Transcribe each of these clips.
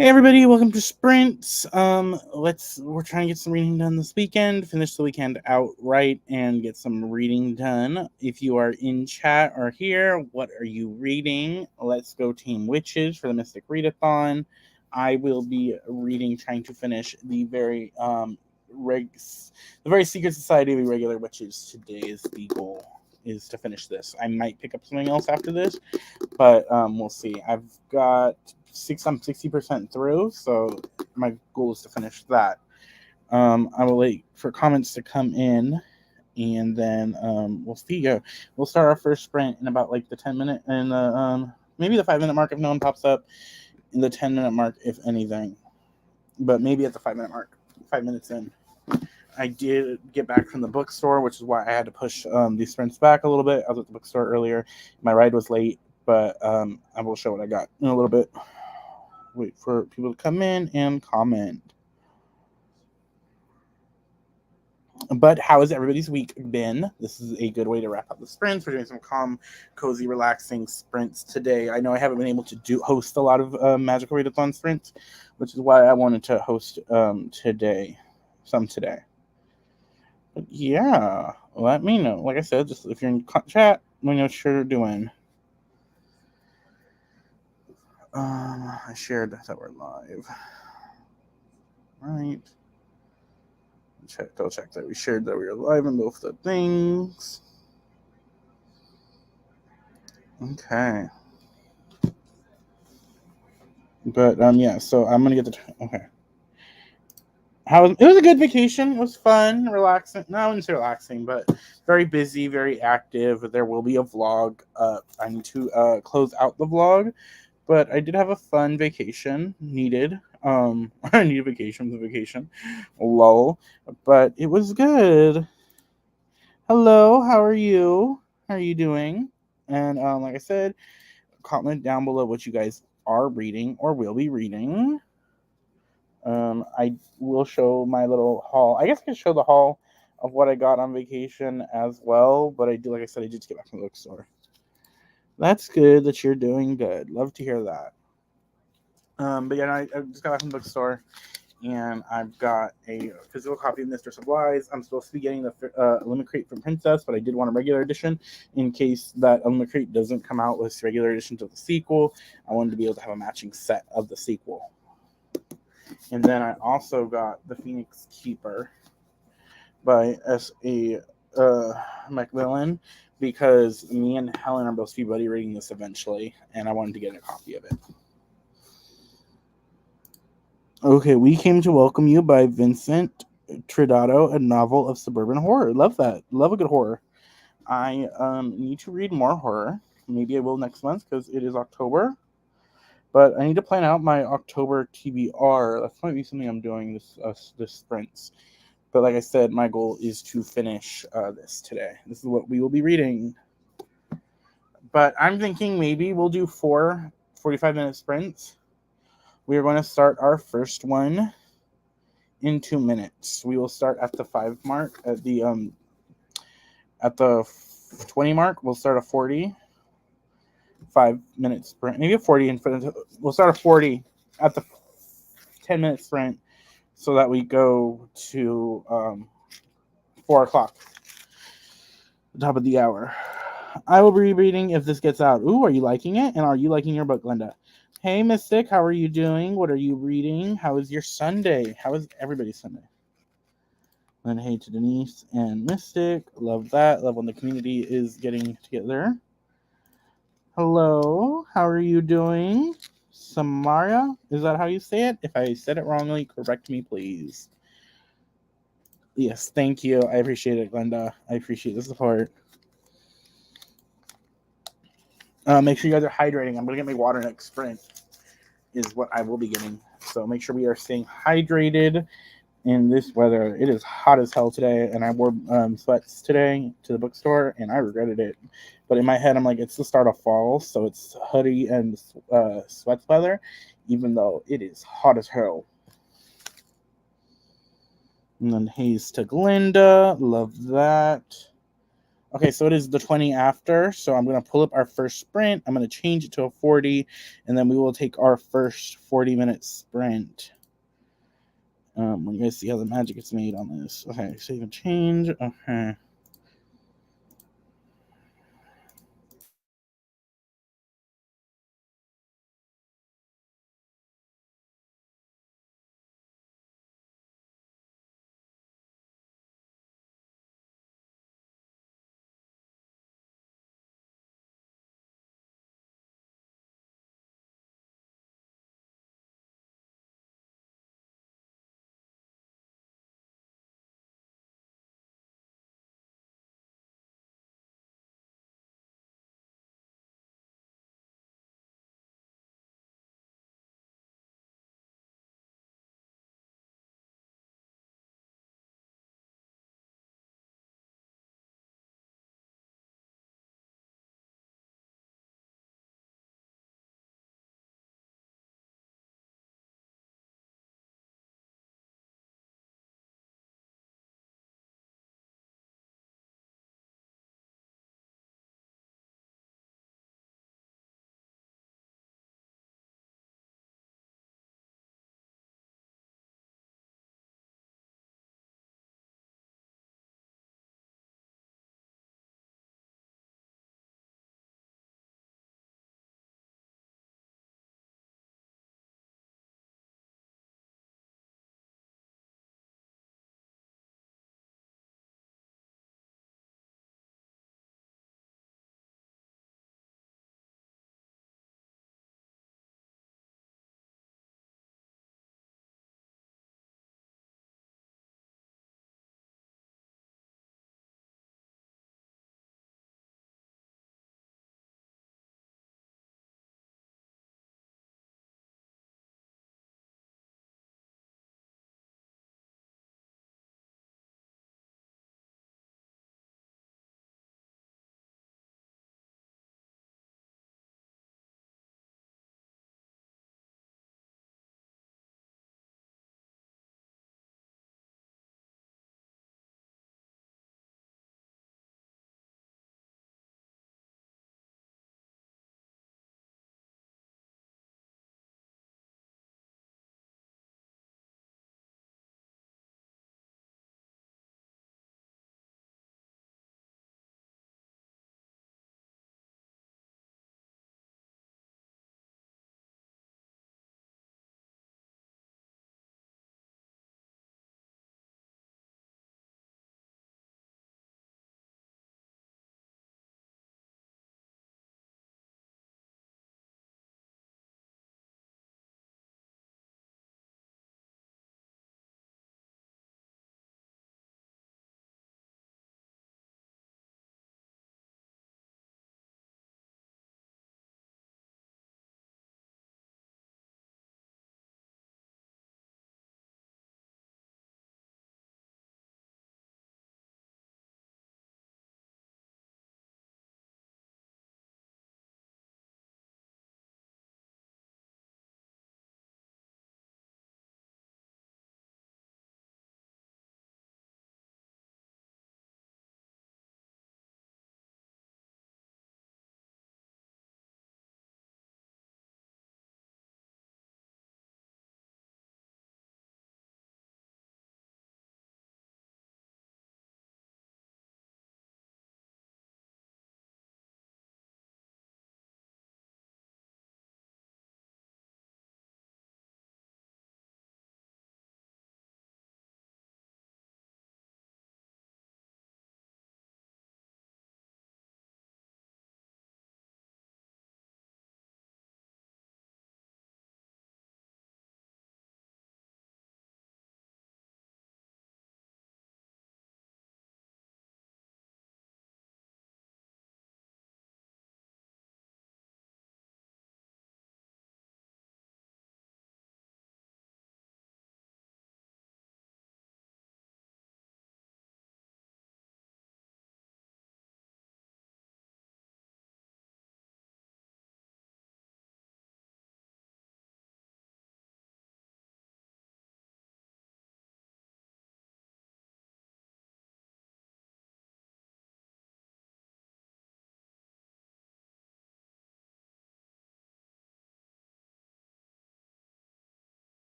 Hey everybody, welcome to Sprints. We're trying to get some reading done this weekend, finish the weekend outright and get some reading done. If you are in chat or here, what are you reading? Let's go Team Witches for the Mystic Readathon. I will be reading, trying to finish the very Secret Society of Irregular Witches. Today is the goal, is to finish this. I might pick up something else after this, but we'll see. I'm 60% through, so my goal is to finish that. I will wait for comments to come in, and then we'll see. We'll start our first sprint in about like the 10-minute and maybe the 5-minute mark if no one pops up, in the 10-minute mark if anything, but maybe at the 5-minute mark, 5 minutes in. I did get back from the bookstore, which is why I had to push these sprints back a little bit. I was at the bookstore earlier. My ride was late, but I will show what I got in a little bit. Wait for people to come in and comment. But how has everybody's week been? This is a good way to wrap up the sprints. We're doing some calm, cozy, relaxing sprints today. I know I haven't been able to host a lot of Magical Readathon sprints, which is why I wanted to host today. But yeah, let me know. Like I said, just if you're in chat, let me know what you're doing. I shared that we're live. Right. Double check that we shared that we were live on both the things. Okay. But yeah, so I'm gonna get okay. It was a good vacation. It was fun, relaxing. No, I wouldn't say relaxing, but very busy, very active. There will be a vlog. I need to close out the vlog, but I did have a fun vacation. Needed. I need a vacation. Was a vacation. Lol. But it was good. Hello, how are you? How are you doing? And like I said, comment down below what you guys are reading or will be reading. I will show my little haul. I guess I can show the haul of what I got on vacation as well. But like I said, I did get back from the bookstore. That's good that you're doing good. Love to hear that. But yeah, I just got back from the bookstore, and I've got a physical copy of Mistress of Lies. I'm supposed to be getting the Limit Crate from Princess, but I did want a regular edition in case that Limit Crate doesn't come out with regular editions of the sequel. I wanted to be able to have a matching set of the sequel. And then I also got The Phoenix Keeper by S.A. Macmillan, because me and Helen are both to be buddy reading this eventually, and I wanted to get a copy of it. Okay, We Came to Welcome You by Vincent Tridato, a novel of suburban horror. Love that. Love a good horror. I need to read more horror. Maybe I will next month because it is October. But I need to plan out my October TBR. That might be something I'm doing this sprints. But like I said, my goal is to finish this today. This is what we will be reading. But I'm thinking maybe we'll do 4 45-minute sprints. We are going to start our first one in 2 minutes. We will start at the 5 mark. At the 20 mark, we'll start a 45-minute sprint. Maybe a 40 in front. We'll start a 40 at the 10-minute sprint, so that we go to 4 o'clock, the top of the hour. I will be reading if this gets out. Ooh, are you liking it? And are you liking your book, Glenda? Hey, Mystic, how are you doing? What are you reading? How is your Sunday? How is everybody's Sunday? And hey to Denise and Mystic. Love that. Love when the community is getting together. Hello, how are you doing? Samara, is that how you say it? If I said it wrongly, correct me, please. Yes, thank you. I appreciate it, Glenda. I appreciate the support. Make sure you guys are hydrating. I'm going to get my water next sprint, is what I will be getting. So make sure we are staying hydrated in this weather. It is hot as hell today, and I wore sweats today to the bookstore, and I regretted it. But in my head, I'm like, it's the start of fall, so it's hoodie and sweats weather, even though it is hot as hell. And then Haze to Glinda. Love that. Okay, so it is the 20 after. So I'm going to pull up our first sprint. I'm going to change it to a 40, and then we will take our first 40-minute sprint. When you guys see how the magic is made on this. Okay, save and change. Okay.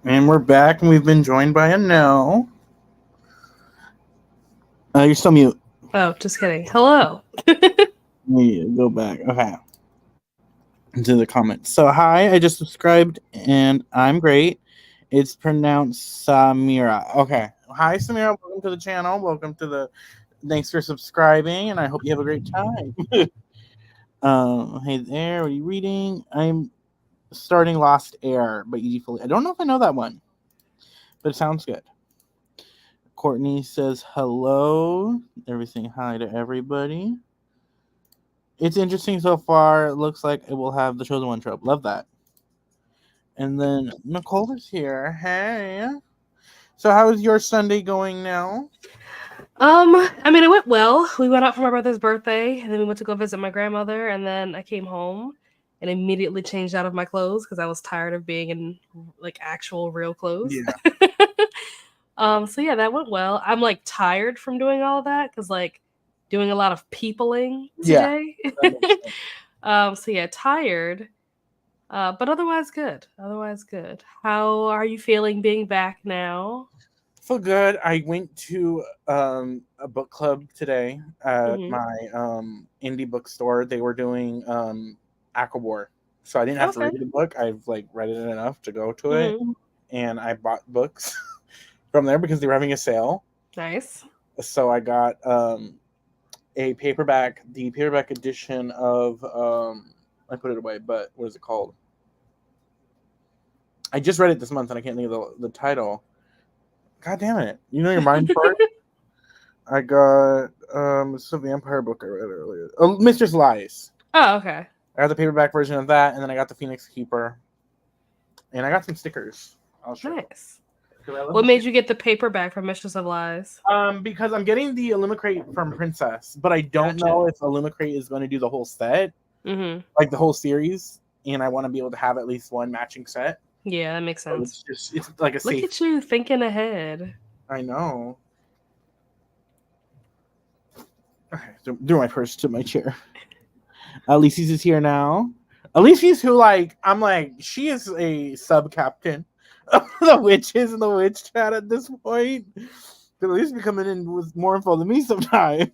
And we're back, and we've been joined by a no. You're still mute. Oh, just kidding. Hello. Go back. Okay. Into the comments. So, hi, I just subscribed, and I'm great. It's pronounced Samira. Okay. Hi, Samira. Welcome to the channel. Welcome to the. Thanks for subscribing, and I hope you have a great time. Hey there. What are you reading? I'm starting Lost Air by E.G. Foley. I don't know if I know that one, but it sounds good. Courtney says hello. Everything hi to everybody. It's interesting so far. It looks like it will have the Chosen One trope. Love that. And then Nicole is here. Hey. So how is your Sunday going now? I mean, it went well. We went out for my brother's birthday, and then we went to go visit my grandmother, and then I came home and immediately changed out of my clothes because I was tired of being in like actual real clothes. Yeah. So yeah, that went well. I'm like tired from doing all of that because like doing a lot of peopling today. So yeah, tired. But otherwise good. Otherwise good. How are you feeling being back now? Feel good. I went to a book club today at Mm-hmm. my indie bookstore. They were doing Aquabor. So I didn't have to Okay. read the book. I've like read it enough to go to it. Mm-hmm. And I bought books from there because they were having a sale. Nice. So I got the paperback edition of I put it away, but what is it called? I just read it this month and I can't think of the title. God damn it. You know your mind part? I got it's a vampire book I read earlier. Oh, Mistress Lies. Oh, okay. I got the paperback version of that, and then I got the Phoenix Keeper. And I got some stickers. I'll show. Nice. What made you get the paperback from Mistress of Lies? Because I'm getting the Illumicrate from Princess, but I don't Gotcha. know if Illumicrate is going to do the whole set, like the whole series, and I want to be able to have at least one matching set. Yeah, that makes sense. So it's like a safe. Look at you thinking ahead. I know. Okay, so do my purse to my chair. Alici's is here now. Alici's who I'm like she is a sub captain of the witches in the witch chat at this point. But at least be coming in with more info than me sometimes.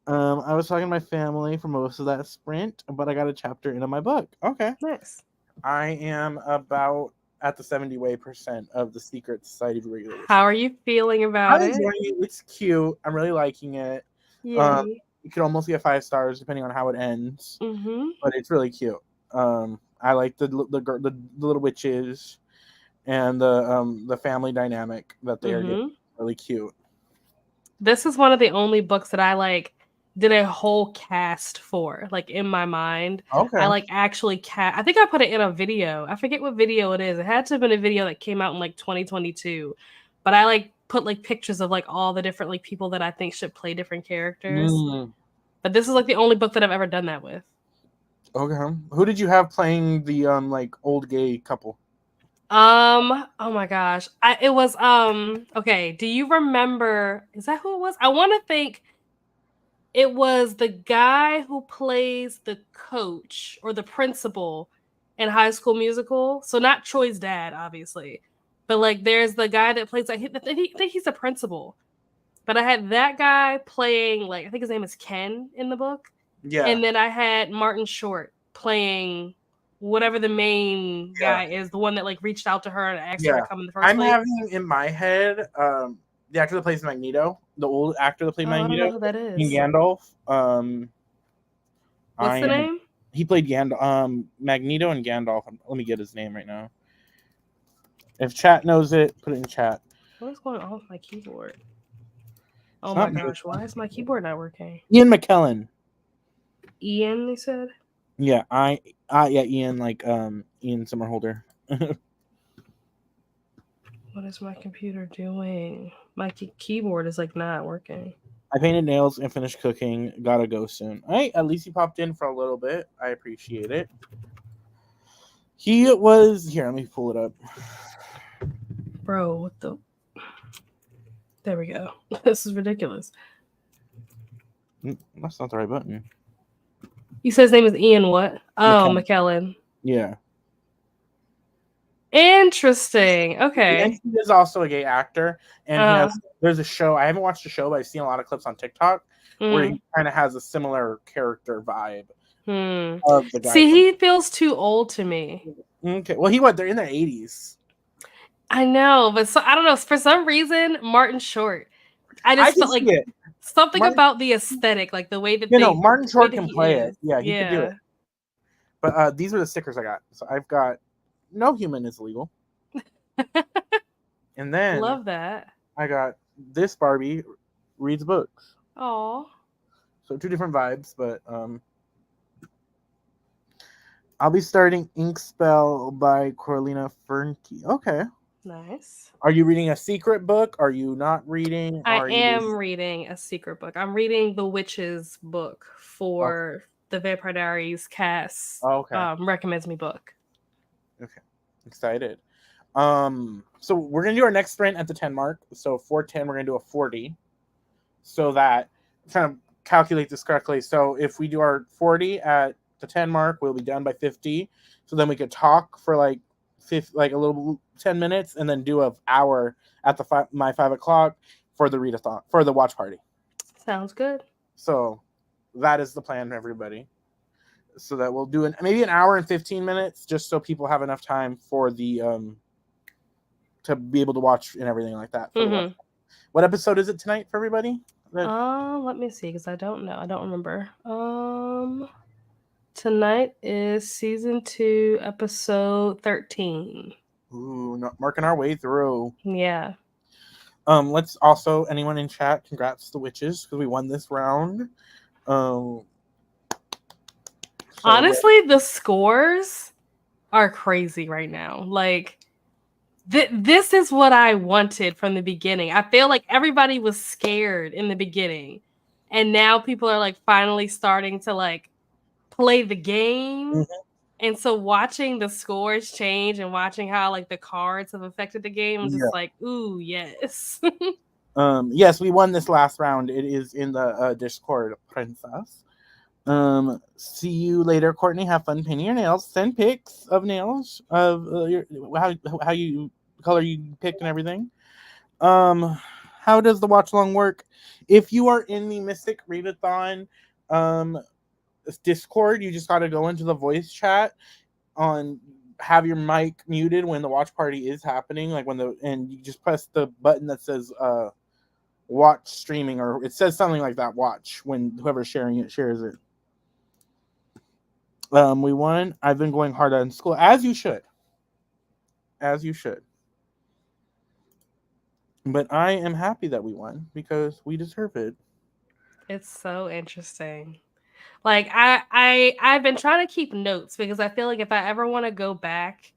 I was talking to my family for most of that sprint, but I got a chapter into my book. Okay. Nice. I am about at the 70% of the Secret Society of Regular Witches. How are you feeling about it? It's cute. I'm really liking it. Yay. You could almost get 5 stars depending on how it ends. Mm-hmm. But it's really cute. I like the little witches and the family dynamic that they are getting. Really cute. This is one of the only books that I like did a whole cast for, like in my mind. Okay. I like actually I think I put it in a video. I forget what video it is. It had to have been a video that came out in like 2022. But I like put like pictures of like all the different like people that I think should play different characters. But this is like the only book that I've ever done that with. Okay. Who did you have playing the like old gay couple? Oh my gosh. It was okay, do you remember, is that who it was? I want to think it was the guy who plays the coach or the principal in High School Musical. So not Troy's dad, obviously, but like there's the guy that plays. I think he's the principal. But I had that guy playing, like I think his name is Ken in the book. Yeah. And then I had Martin Short playing whatever the main guy is, the one that like reached out to her and asked her to come in the first place. I'm having in my head the actor that plays Magneto, the old actor that played Magneto. I don't know who that is. In Gandalf. What's the name? He played Gandalf. Magneto and Gandalf. Let me get his name right now. If chat knows it, put it in chat. What is going on with my keyboard? Oh my gosh, why is my keyboard not working? Ian McKellen. Ian, they said? Yeah, Ian, like Ian Somerhalder. What is my computer doing? My keyboard is like not working. I painted nails and finished cooking. Gotta go soon. All right, at least he popped in for a little bit. I appreciate it. He was here. Let me pull it up. Bro, what the? There we go. This is ridiculous. That's not the right button. You said his name is Ian what? Oh, McKellen. Yeah. Interesting. And Okay. he is also a gay actor, and Uh, there's a show. I haven't watched the show, but I've seen a lot of clips on TikTok where mm, he kind of has a similar character vibe hmm. of the guy See, from. he feels too old to me. Okay, well, he what? They're in their 80s. I know, but so I don't know. For some reason, Martin Short. I I just can felt see like it. something Martin, about the aesthetic, like the way that Martin the way Short that can he play it. is. Yeah, he could do it. Yeah. But these are the stickers I got. So I've got no human is illegal, and then Love that. I got this Barbie reads books. Oh, So two different vibes, but I'll be starting Ink Spell by Corlina Fernke. Okay. nice. Are you reading a secret book? Are you not reading? I Are you am reading a secret book. I'm reading the Witch's book okay? for the Vampire Diaries cast. Okay. Recommends me book. Okay. Excited. So we're gonna do our next sprint at the 10 mark. So for 10, we're gonna do a 40. So that kind of calculate this correctly. So if we do our 40 at the 10 mark, we'll be done by 50. So then we could talk for like a little 10 minutes, and then do an hour at the my 5 o'clock for the readathon for the watch party. Sounds good. So that is the plan, everybody. So that we'll do maybe an hour and 15 minutes, just so people have enough time for the to be able to watch and everything like that for the watch. What episode is it tonight for everybody? Let me see, because I don't know. I don't remember. Tonight is season 2, episode 13. Ooh, not marking our way through. Yeah. Let's also, anyone in chat, congrats to the witches because we won this round. Honestly, the scores are crazy right now. Like, this is what I wanted from the beginning. I feel like everybody was scared in the beginning, and now people are like finally starting to like play the game. Mhm. And so watching the scores change and watching how like the cards have affected the game, I'm Yeah. just like, ooh, yes. Yes, we won this last round. It is in the Discord, princess. See you later, Courtney. Have fun painting your nails. Send pics of nails of how you color you picked and everything. How does the watch along work? If you are in the Mystic Readathon Discord, you just got to go into the voice chat have your mic muted when the watch party is happening, like and you just press the button that says watch streaming, or it says something like that, watch, when whoever's sharing it shares it. We won. I've been going hard on school, as you should. But I am happy that we won because we deserve it. It's so interesting. Like I've been trying to keep notes because I feel like if I ever want to go back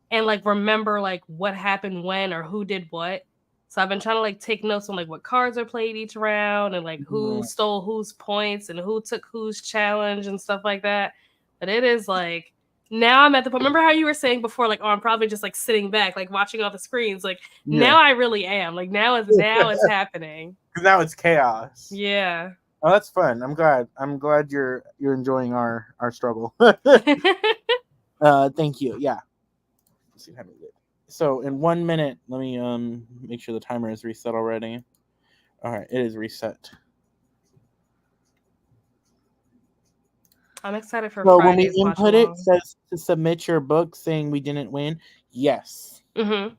and like remember like what happened when or who did what. So I've been trying to like take notes on like what cards are played each round and like who stole whose points and who took whose challenge and stuff like that. But it is like now I'm at the point. Remember how you were saying before, like, oh, I'm probably just like sitting back, like watching all the screens. Like now I really am. Like now it's happening. Because now it's chaos. Yeah. Oh, that's fun. I'm glad you're enjoying our struggle. Thank you. Yeah. Let's see how many did. So in 1 minute, let me make sure the timer is reset already. All right, it is reset. I'm excited for So when we Friday's watch input it, along. says to submit your book saying we didn't win. Yes. Mm-hmm.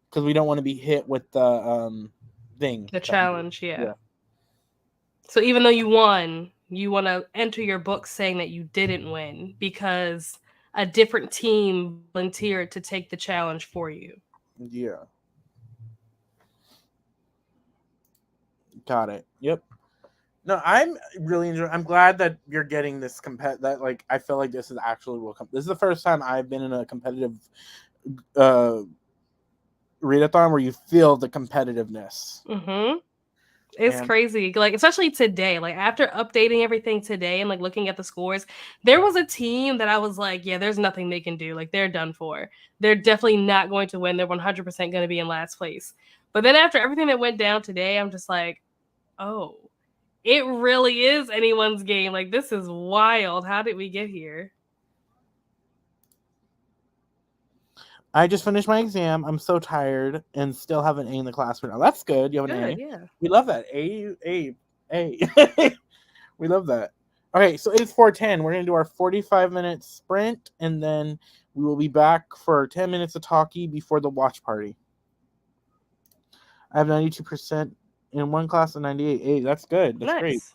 Because we don't want to be hit with the thing. The challenge, Yeah. So even though you won, you want to enter your book saying that you didn't win because a different team volunteered to take the challenge for you. Yeah. Got it. Yep. No, I'm really enjoying. I'm glad that you're getting this that like I feel like this is actually this is the first time I've been in a competitive readathon where you feel the competitiveness. Mm-hmm. It's crazy. Like, especially today, like after updating everything today and like looking at the scores, there was a team that I was like, yeah, there's nothing they can do. Like they're done for. They're definitely not going to win. They're 100% going to be in last place. But then after everything that went down today, I'm just like, oh, it really is anyone's game. Like this is wild. How did we get here? I just finished my exam. I'm so tired and still have an A in the class right now. That's good. You have an Good, A. yeah. We love that. A. We love that. Okay, so it's 4:10. We're gonna do our 45-minute sprint, and then we will be back for 10 minutes of talkie before the watch party. I have 92% in one class and 98. Hey, that's good. That's great. Nice.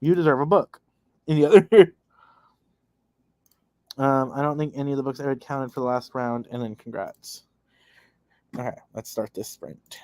You deserve a book. In the other, I don't think any of the books I read counted for the last round. And then congrats. Okay, let's start this sprint.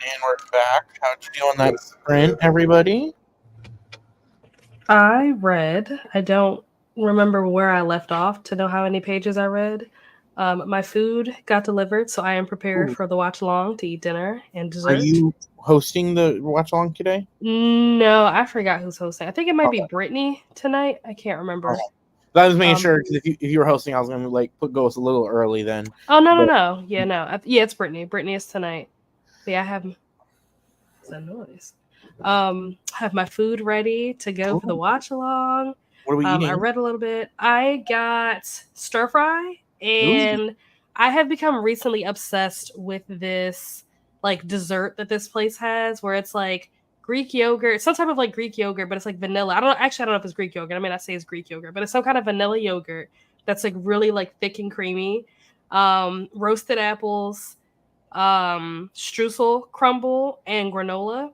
And we're back. How'd you do on that sprint, everybody? I read. I don't remember where I left off to know how many pages I read. My food got delivered, so I am prepared Ooh. for the watch along to eat dinner and Are dessert. you hosting the watch along today? No, I forgot who's hosting. I think it might be Okay. Brittany tonight. I can't remember. Okay. I was making sure because if you were hosting, I was gonna go a little early then. Oh no, But no. Yeah, no. Yeah, it's Brittany. Brittany is tonight. But yeah, I have some noise. Have my food ready to go for the watch along. what are we I eating? read a little bit. I got stir fry, Ooh. and I have become recently obsessed with this like dessert that this place has, where it's like Greek yogurt, some type of like Greek yogurt, but it's like vanilla. I don't know if it's Greek yogurt. I mean, I say it's Greek yogurt, but it's some kind of vanilla yogurt that's like really like thick and creamy. Roasted apples, streusel crumble, and granola.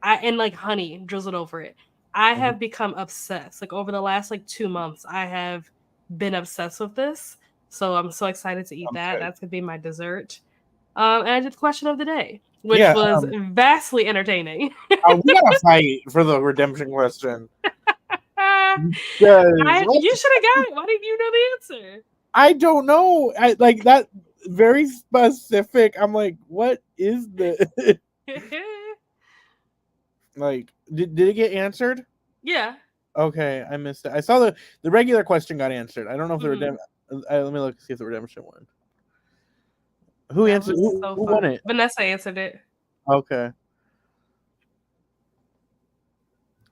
And like honey drizzled over it. I have become obsessed. Like over the last like 2 months, I have been obsessed with this. So I'm so excited to eat that. Okay. That's gonna be my dessert. And I did the question of the day, which Yeah. was vastly entertaining. We gotta fight for the redemption question. You should have got it. Why didn't you know the answer? I don't know. I like that very specific. I'm like, what is the like? Did it get answered? Yeah. Okay, I missed it. I saw the regular question got answered. I don't know if the redemption. Let me look see if the redemption won. Who That answered? was Who won it? Vanessa answered it. Okay.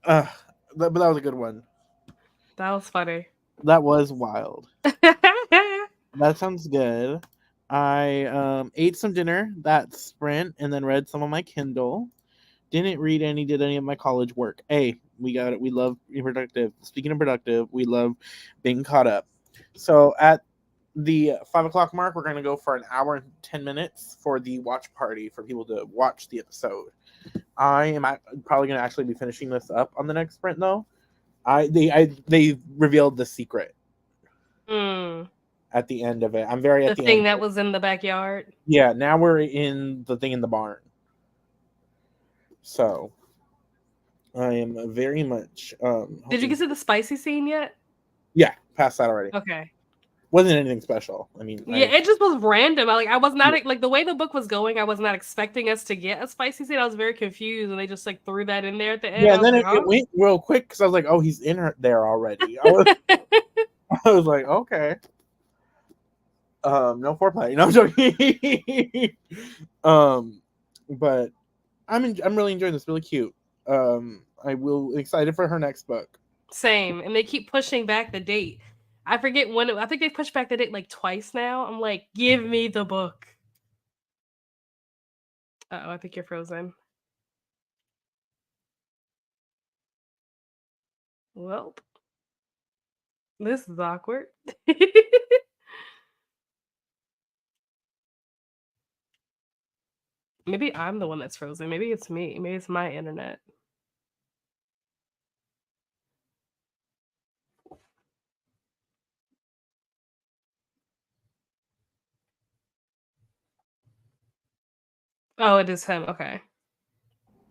But that was a good one. That was funny. That was wild. That sounds good. I ate some dinner that sprint and then read some of my Kindle. Did any of my college work. Hey, we got it. We love being productive. Speaking of productive, we love being caught up. So at the 5 o'clock mark, we're going to go for an hour and 10 minutes for the watch party for people to watch the episode. I am probably going to actually be finishing this up on the next sprint though. They revealed the secret at the end of it. I'm very at the thing end. That was in the backyard. Yeah, now we're in the thing in the barn. So I am very much. Did you get to the spicy scene yet? Yeah, past that already. Okay. Wasn't anything special. I mean, yeah, it just was random. I was not like the way the book was going. I was not expecting us to get a spicy scene. I was very confused, and they just like threw that in there at the end. Yeah, and then it went real quick because I was like, "Oh, he's in there already." I was like, "Okay." No foreplay. No, I'm joking. But I'm really enjoying this. Really cute. I will excited for her next book. Same, and they keep pushing back the date. I forget when. I think they pushed back the date like twice now. I'm like, give me the book. Oh, I think you're frozen. Well, this is awkward. Maybe I'm the one that's frozen. Maybe it's me. Maybe it's my internet. Oh, it is him. Okay.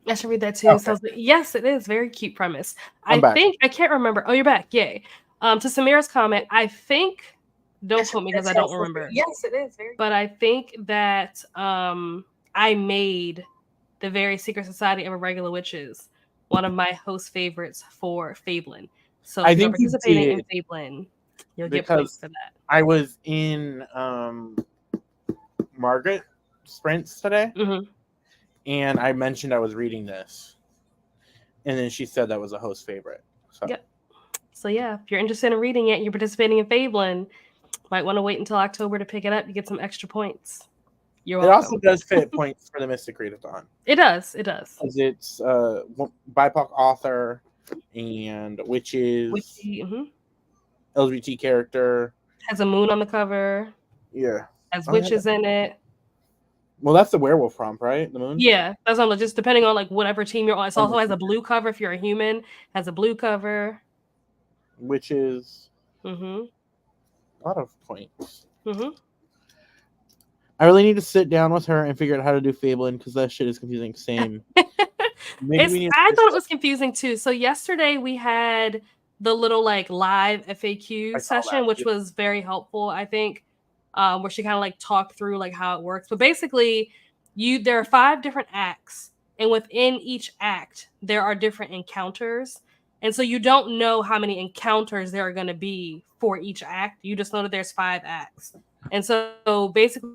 I should read that too. Okay. So yes, it is very cute premise. I'm back. I can't remember. Oh, you're back. Yay. To Samira's comment, I think don't quote me because I don't remember. Yes, it is very. But I think that I made the very Secret Society of Irregular Witches one of my host favorites for Fablin. So if you're participating in Fablin, you'll get points for that. I was in Margaret Sprints today, and I mentioned I was reading this, and then she said that was a host favorite. So. Yep. So yeah, if you're interested in reading it, you're participating in Fablin, might want to wait until October to pick it up. You get some extra points. You're welcome. It also does fit points for the Mystic Readathon. It does. It does. Because it's BIPOC author and witches, LGBT character. Has a moon on the cover. Yeah. Has witches in it. Well, that's the werewolf prompt, right? The moon? Yeah. That's on just depending on like whatever team you're on. It also has a blue cover if you're a human. Has a blue cover. Witches. A lot of points. I really need to sit down with her and figure out how to do Fableland because that shit is confusing. Same. Maybe we need I to thought it was confusing too. So yesterday we had the little like live I FAQ saw that. session, which was very helpful, I think, where she kind of like talked through like how it works. But basically, there are 5 different acts, and within each act there are different encounters, and so you don't know how many encounters there are going to be for each act. You just know that there's 5 acts, and so basically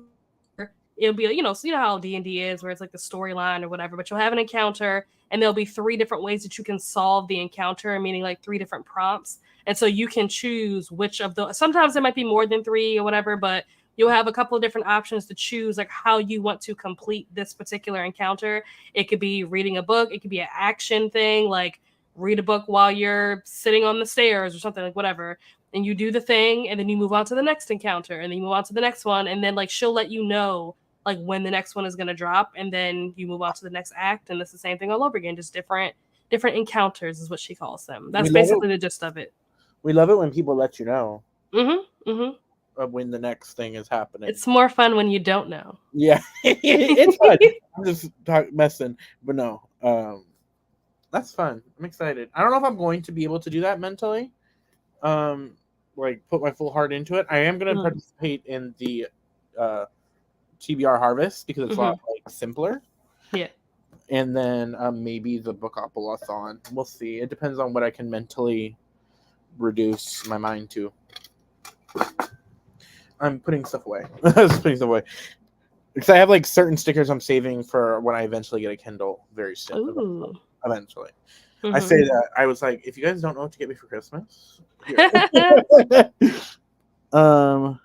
it'll be so you know how D&D is, where it's like the storyline or whatever, but you'll have an encounter and there'll be 3 different ways that you can solve the encounter, meaning like 3 different prompts. And so you can choose which of the, sometimes there might be more than 3 or whatever, but you'll have a couple of different options to choose like how you want to complete this particular encounter. It could be reading a book, it could be an action thing like read a book while you're sitting on the stairs or something, like whatever, and you do the thing and then you move on to the next encounter and then you move on to the next one, and then like she'll let you know like when the next one is going to drop, and then you move on to the next act, and it's the same thing all over again, just different encounters is what she calls them. We That's love basically it. the gist of it. We love it when people let you know Mm-hmm. of when the next thing is happening. It's more fun when you don't know. Yeah, it's fun. I'm just messing, but no, that's fun. I'm excited. I don't know if I'm going to be able to do that mentally. Um, like put my full heart into it. I am going to Mm. participate in the TBR Harvest because it's a lot like simpler. Yeah. And then maybe the Bookopolis-on. We'll see. It depends on what I can mentally reduce my mind to. I'm putting stuff away. Putting stuff away. Because I have like certain stickers I'm saving for when I eventually get a Kindle very soon. Ooh. Eventually. I Mm-hmm. say that I was like, if you guys don't know what to get me for Christmas, here. um,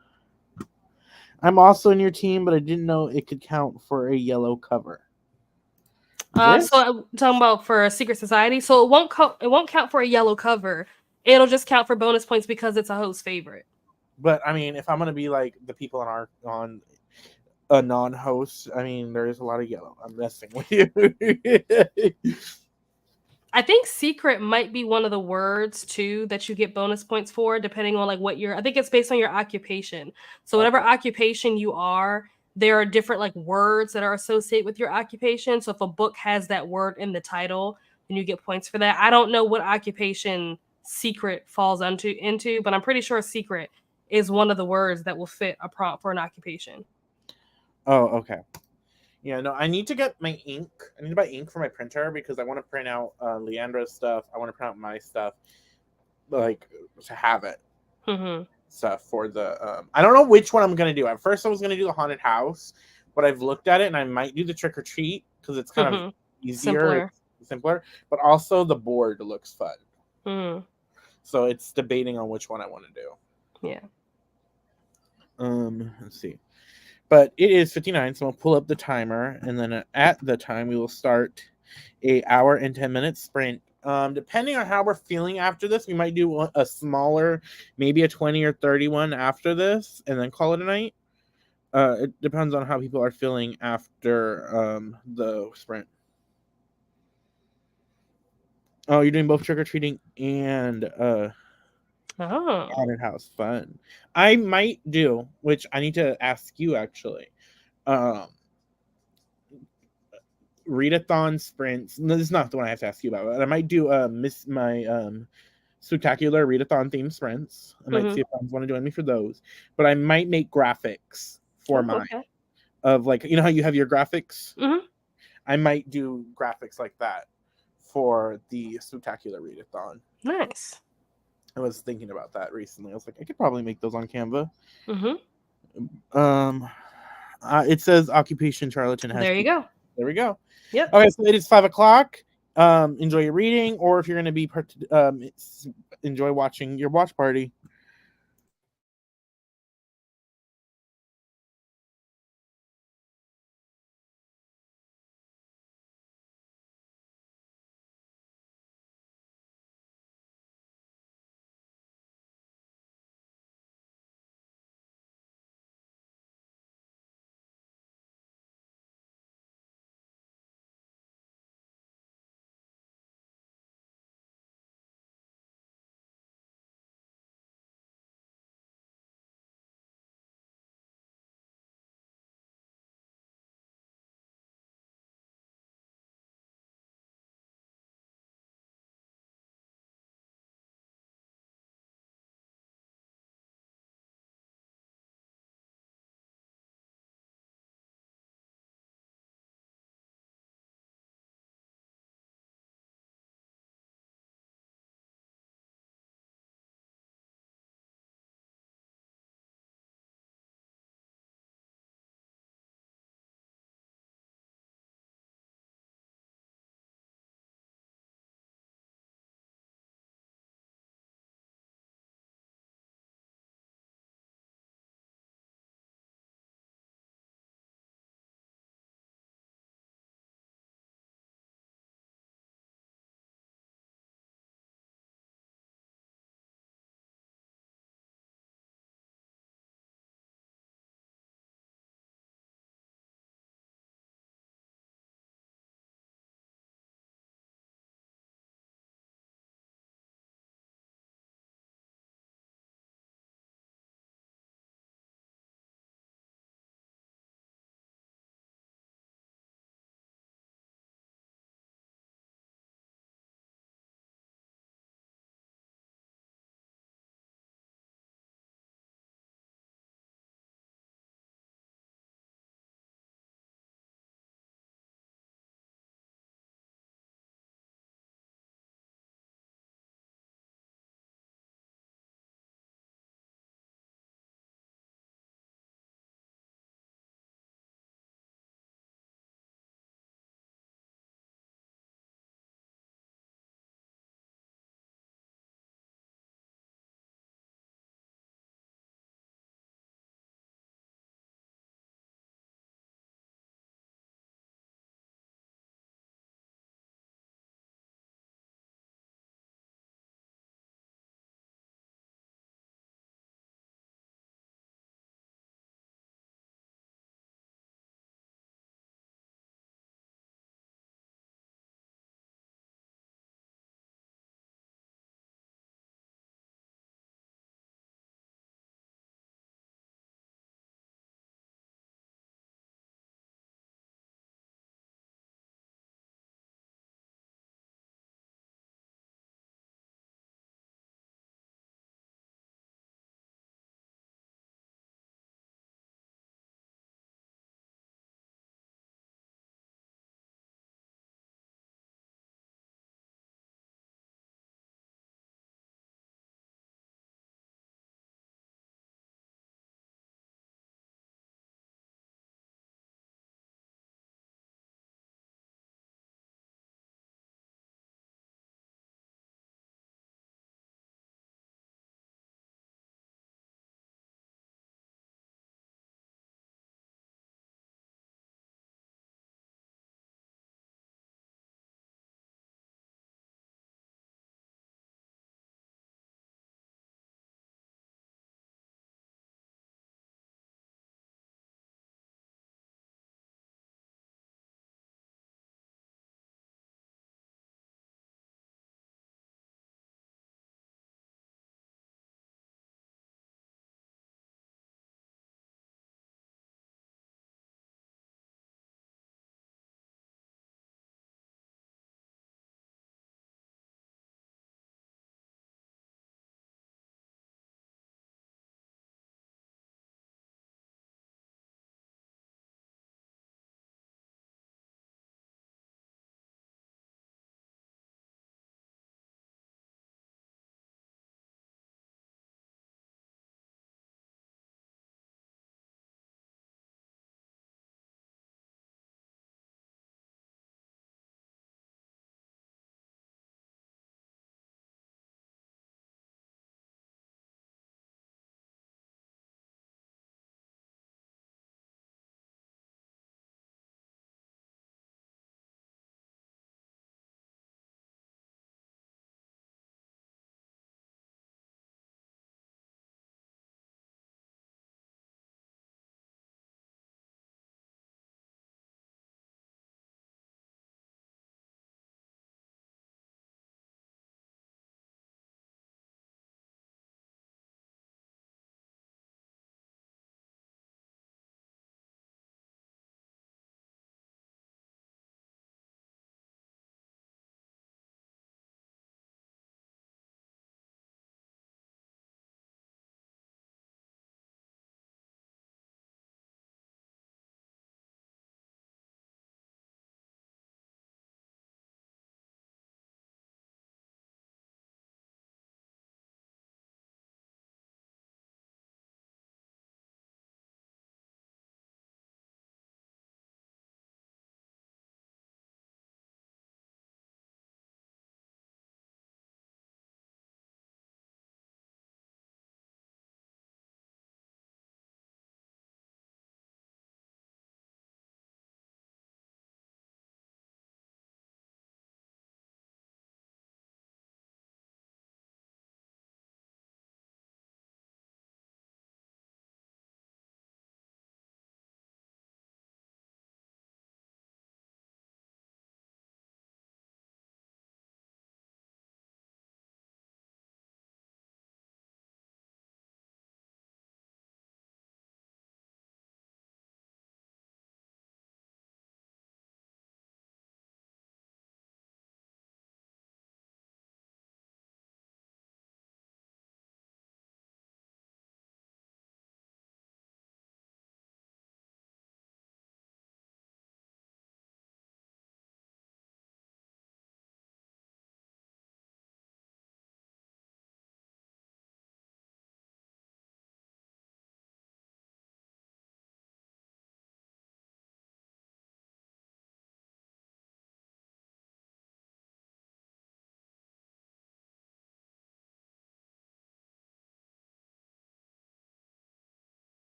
I'm also in your team, but I didn't know it could count for a yellow cover. So This, I'm talking about for a secret society. So it won't count for a yellow cover. It'll just count for bonus points because it's a host favorite. but I mean, if I'm gonna be like the people on a non-host, I mean, there is a lot of yellow. I'm messing with you. I think secret might be one of the words too that you get bonus points for, depending on like what your. I think it's based on your occupation. So whatever Okay. occupation you are, there are different like words that are associated with your occupation. So if a book has that word in the title, then you get points for that. I don't know what occupation secret falls into, but I'm pretty sure secret is one of the words that will fit a prompt for an occupation. Oh, okay. Yeah, no, I need to get my ink. I need to buy ink for my printer because I want to print out Leandra's stuff. I want to print out my stuff, like to have it Mm-hmm. stuff for the. I don't know which one I'm gonna do. At first, I was gonna do the haunted house, but I've looked at it and I might do the trick or treat because it's kind of Mm-hmm. easier, Simpler. it's simpler. But also the board looks fun, Mm. so it's debating on which one I want to do. Yeah. Let's see. But it is 59, so I'll pull up the timer, and then at the time we will start a hour and 10 minute sprint. Depending on how we're feeling after this, we might do a smaller, maybe a 20 or 31 after this, and then call it a night. It depends on how people are feeling after the sprint. Oh, you're doing both trick or treating and Oh. haunted house. Fun. I might do, which I need to ask you actually. Um, Readathon Sprints. No, this is not the one I have to ask you about. But I might do my spectacular Readathon themed sprints. I might Mm-hmm. see if friends want to join me for those. But I might make graphics for Oh, mine okay. of like how you have your graphics. Mm-hmm. I might do graphics like that for the spectacular Readathon. Nice. I was thinking about that recently. I was like, I could probably make those on Canva. Mm-hmm. Um, it says occupation charlatan has There you people. go. There we go. Yep. Okay, so it is 5 o'clock. Enjoy your reading, or if you're going to be enjoy watching your watch party.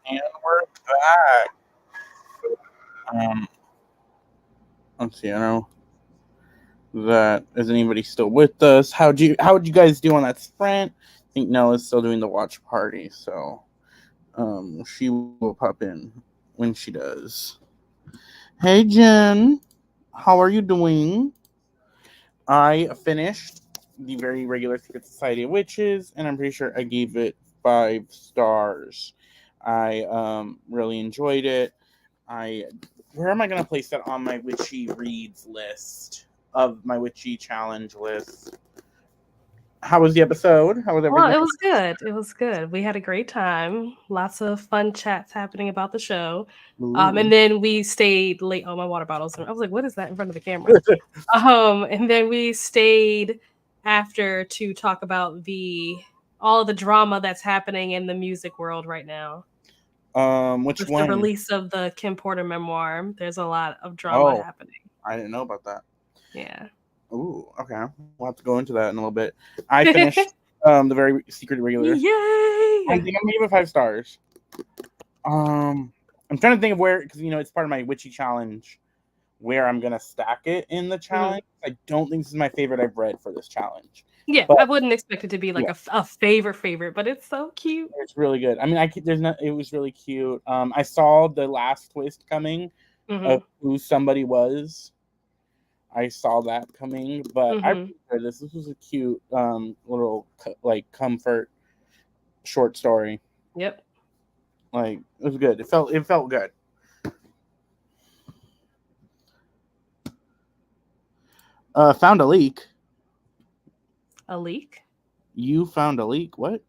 And we're back. Um, let's see. I know that is anybody still with us? How'd you guys do on that sprint? I think Nella's still doing the watch party, so she will pop in when she does. Hey Jen, how are you doing? I finished the very regular Secret Society of Witches, and I'm pretty sure I gave it 5 stars. I really enjoyed it. Where am I gonna place that on my witchy reads list of my witchy challenge list? How was the episode? How was Well, everything? it was good. It was good. We had a great time. Lots of fun chats happening about the show. And Ooh. then we stayed late. Oh, my water bottles. I was like, what is that in front of the camera? And then we stayed after to talk about all of the drama that's happening in the music world right now. Which With the one? release of the Kim Porter memoir, there's a lot of drama Oh, happening. I didn't know about that. Yeah. Ooh, okay. We'll have to go into that in a little bit. I finished the very secret regular. Yay! I think I'm gonna give it 5 stars. I'm trying to think of where, because it's part of my witchy challenge, where I'm gonna stack it in the challenge. I don't think this is my favorite I've read for this challenge. Yeah, But I wouldn't expect it to be like a favorite, but it's so cute. it's really good. I mean, it was really cute. I saw the last twist coming of who somebody was. I saw that coming, but I prefer this. This was a cute little like comfort short story. Yep. Like it was good. It felt good. Found a leak. A leak? You found a leak. What?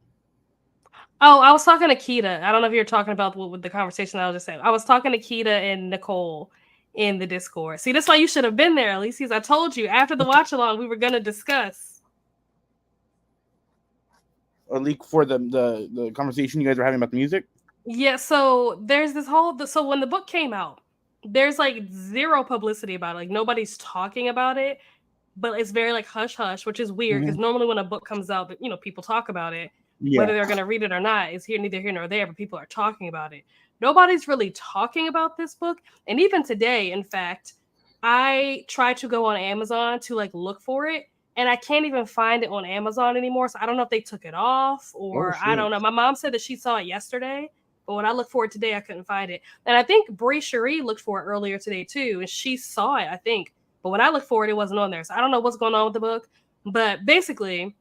Oh, I was talking to Kita. I don't know if you're talking about with the conversation I was just saying. I was talking to Kita and Nicole in the Discord. See, that's why you should have been there, Alicia. I told you after the watch along we were gonna discuss A leak for the conversation you guys were having about the music? Yeah, so there's this so when the book came out, there's like zero publicity about it. Like nobody's talking about it, but it's very like hush hush, which is weird because normally when a book comes out, people talk about it. Whether Yeah. they're going to read it or not is neither here nor there, but people are talking about it. Nobody's really talking about this book, and even today, in fact, I tried to go on Amazon to like look for it, and I can't even find it on Amazon anymore. So I don't know if they took it off Oh or I shit. don't know. My mom said that she saw it yesterday, but when I looked for it today, I couldn't find it. And I think Bree Cherie looked for it earlier today too, and she saw it, I think. But when I looked for it, it wasn't on there. So I don't know what's going on with the book. But basically,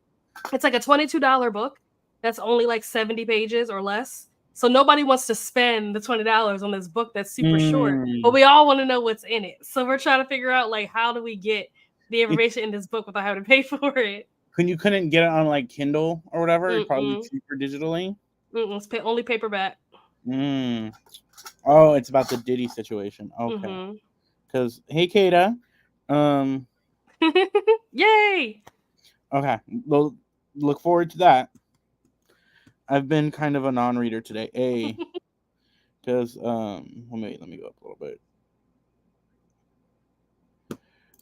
it's like a $22 book that's only like 70 pages or less. So nobody wants to spend the $20 on this book that's super short, but we all want to know what's in it. So we're trying to figure out like how do we get the information in this book without having to pay for it. You couldn't get it on like Kindle or whatever? It'd probably be cheaper digitally. It's only paperback. Oh, it's about the Diddy situation. Okay. Because hey, Kata. Yay! Okay. Well, look forward to that. I've been kind of a non-reader today. Because let me go up a little bit.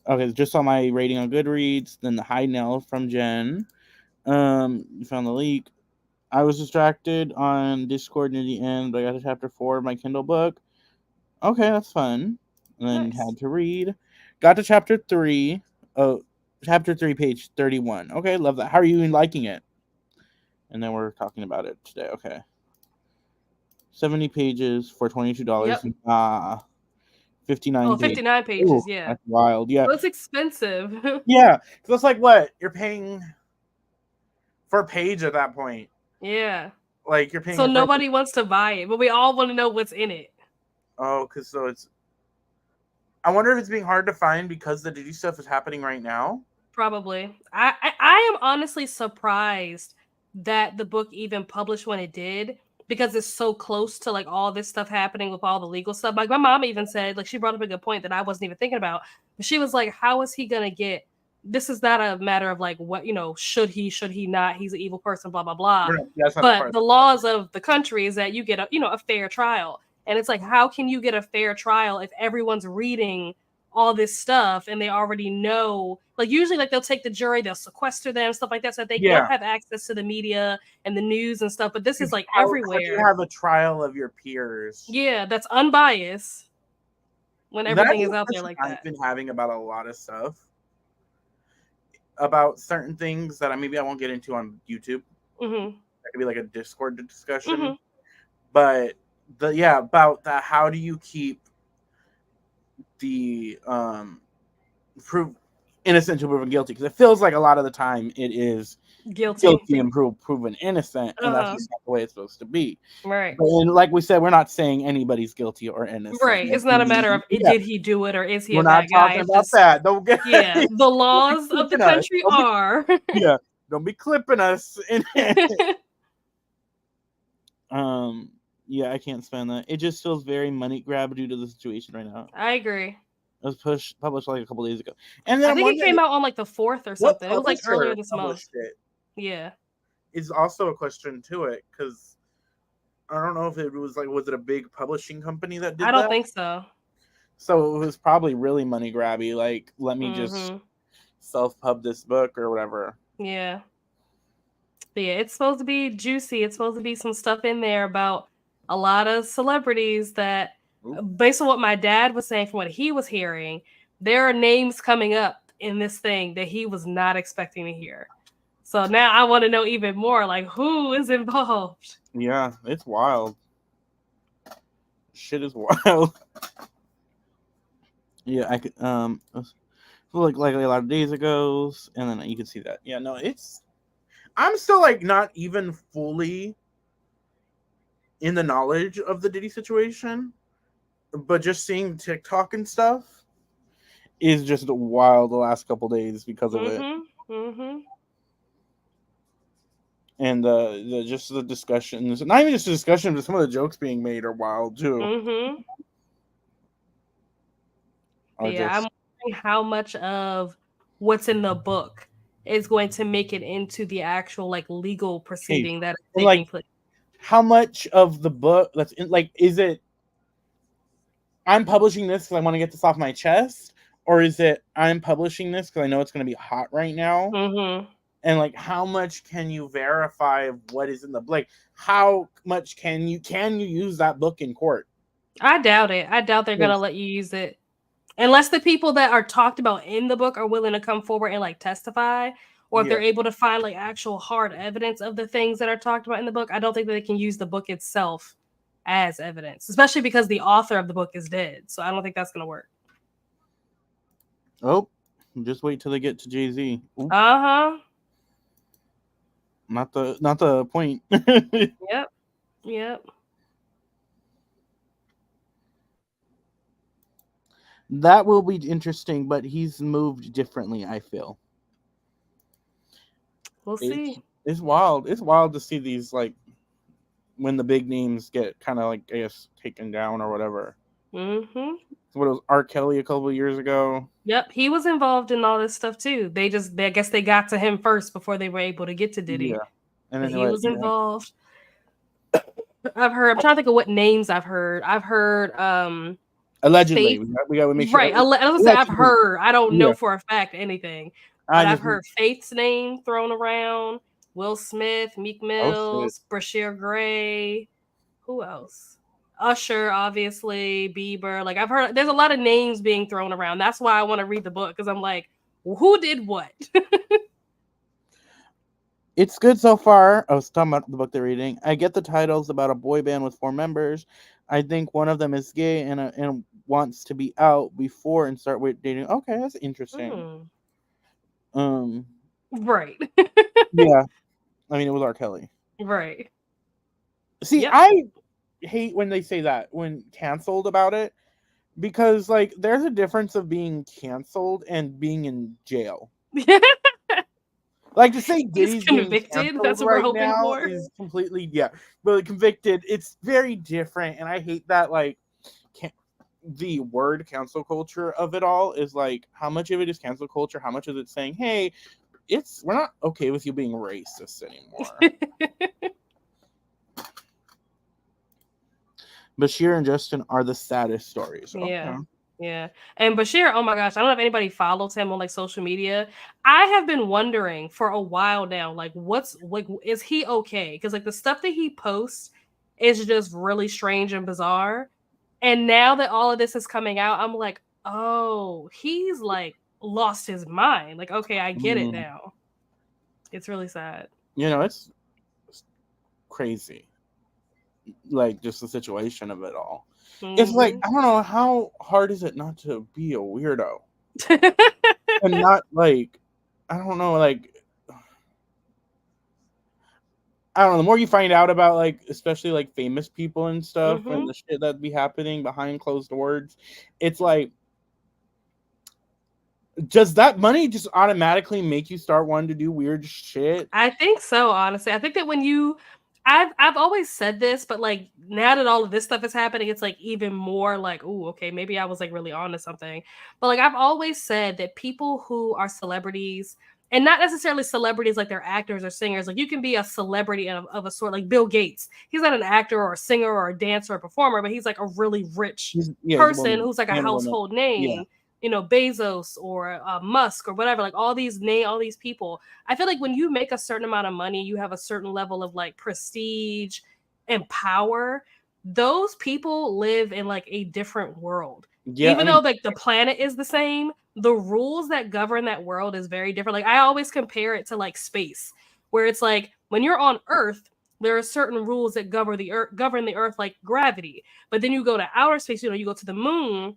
Okay, just saw my rating on Goodreads. Then the High Nell from Jen. You found the leak. I was distracted on Discord near the end, but I got to chapter 4 of my Kindle book. Okay, that's fun. And then had to read. Got to chapter 3. Oh, chapter 3, page 31. Okay, love that. How are you liking it? And then we're talking about it today. Okay. 70 pages for $22. Yep. 59 Oh, 59 pages. Ooh, Yeah. That's wild. Yeah. Well, it's expensive. Yeah. Because that's like what? You're paying for a page at that point. Yeah. Like you're paying. So nobody wants to buy it, but we all want to know what's in it. Oh, because so it's. I wonder if it's being hard to find because the Diddy stuff is happening right now. Probably. I am honestly surprised that the book even published when it did because it's so close to like all this stuff happening with all the legal stuff. Like my mom even said, like she brought up a good point that I wasn't even thinking about. But she was like, how is he gonna get this is not a matter of like what, should he not, he's an evil person, blah, blah, blah. Right. But the laws of the country is that you get a fair trial. And it's like, how can you get a fair trial if everyone's reading all this stuff, and they already know, like, usually, like, they'll take the jury, they'll sequester them, stuff like that, so that they don't have access to the media and the news and stuff, but this is, like, How do you everywhere. have a trial of your peers? Yeah, that's unbiased when That everything is is a out there question like I've that. been having about a lot of stuff. About certain things that maybe I won't get into on YouTube. Mhm. That could be like a Discord discussion. Mhm. But about that, how do you keep the prove innocent to proven guilty? Because it feels like a lot of the time it is Guilty. guilty and proven innocent, and that's just not the way it's supposed to be. Right. But like we said, we're not saying anybody's guilty or innocent. Right. It's not a matter of Yeah, did he do it or is he we're a not bad guy. talking It's about just, that. Don't get yeah, the don't be laws of the clipping us. country are. Yeah, don't be clipping us. Yeah, I can't stand that. It just feels very money grab due to the situation right now. I agree. It was published like a couple days ago, and then I I'm think it wondering came out on like the 4th or what something. It was like earlier publisher this month. published it. Yeah. Is also a question to it, because I don't know if it was like, was it a big publishing company that did I don't that? think so. So it was probably really money grabby. Like, let me just Mhm. self-pub this book or whatever. Yeah. But yeah, it's supposed to be juicy. It's supposed to be some stuff in there about a lot of celebrities that, Ooh. based on what my dad was saying from what he was hearing, there are names coming up in this thing that he was not expecting to hear. So now I want to know even more, like, who is involved? Yeah, it's wild. Shit is wild. Yeah, I could like a lot of days ago, and then you can see that. Yeah, no, I'm still like not even fully in the knowledge of the Diddy situation, but just seeing TikTok and stuff is just wild the last couple days because of it. Mhm. Mhm. And just the discussions, not even just the discussion, but some of the jokes being made are wild too. Mhm. Are Yeah, I'm just wondering how much of what's in the book is going to make it into the actual like legal case. proceeding that is And like, taking place. how much of the book that's in, like, is it I'm publishing this because I want to get this off my chest, or is it I'm publishing this because I know it's going to be hot right now? Mhm. And like, how much can you verify what is in the like? How much can you use that book in court? I doubt it. I doubt they're gonna Yes. let you use it. Unless the people that are talked about in the book are willing to come forward and like testify, or if Yeah. they're able to find like actual hard evidence of the things that are talked about in the book, I don't think that they can use the book itself as evidence, especially because the author of the book is dead. So I don't think that's gonna work. Oh, just wait till they get to Jay-Z. Uh-huh. Not the point. Yep. Yep. That will be interesting, but he's moved differently, I feel. We'll see. It's wild. It's wild to see these, like, when the big names get kind of like, I guess, taken down or whatever. Mm-hmm. What, it was R. Kelly a couple of years ago? Yep, he was involved in all this stuff too. I guess they got to him first before they were able to get to Yeah. Diddy. And But then he like, was involved. I'm trying to think of what names I've heard. I've heard allegedly. Faith. We got to make sure. Right. I was gonna say I've Allegedly. heard. I don't Yeah. know for a fact anything. I But I've just heard Faith's name thrown around. Will Smith, Meek oh shit. Mills, Brashear Gray. Who else? Usher, obviously, Bieber. Like I've heard there's a lot of names being thrown around. That's why I want to read the book, because I'm like, well, who did what? It's good so far. I was talking about the book they're reading. I get the titles about a boy band with 4 members. I think one of them is gay and wants to be out before and start dating. Okay, that's interesting. Right. Yeah. I mean, it was R. Kelly. Right. See, Yep. I hate when they say that, when canceled about it, because like there's a difference of being canceled and being in jail. Like, to say He's Diddy's being convicted. canceled That's what we're right hoping now for. is completely, yeah, but convicted, it's very different, and I hate that, like, the word cancel culture of it all is like, how much of it is cancel culture? How much is it saying, hey, we're not okay with you being racist anymore? Bashir and Justin are the saddest stories. Yeah. Okay. Yeah. And Bashir, oh my gosh, I don't know if anybody follows him on like social media. I have been wondering for a while now, like what's like is he okay? Because like the stuff that he posts is just really strange and bizarre. And now that all of this is coming out, I'm like, oh, he's like lost his mind. Like, okay, I get it Mm, now. It's really sad. it's crazy. Like just the situation of it all. It's like Mm-hmm. I don't know how hard is it not to be a weirdo and not like I don't know like I don't know. The more you find out about like especially like famous people and stuff and Mm-hmm. the shit that be happening behind closed doors, it's like does that money just automatically make you start wanting to do weird shit? I think so, honestly. I think that when you I've always said this, but like now that all of this stuff is happening, it's like even more like, oh, okay, maybe I was like really on to something. But like I've always said that people who are celebrities, and not necessarily celebrities like they're actors or singers, like you can be a celebrity of a sort, like Bill Gates. He's not an actor or a singer or a dancer or a performer, but he's like a really rich He's a person woman who's like a and a woman. household Yeah. name. Bezos or Musk or whatever, like all these people. I feel like when you make a certain amount of money, you have a certain level of like prestige and power. Those people live in like a different world. Yeah, I Even though mean like the planet is the same, the rules that govern that world is very different. Like I always compare it to like space, where it's like when you're on Earth, there are certain rules that govern the earth, like gravity. But then you go to outer space, you go to the moon,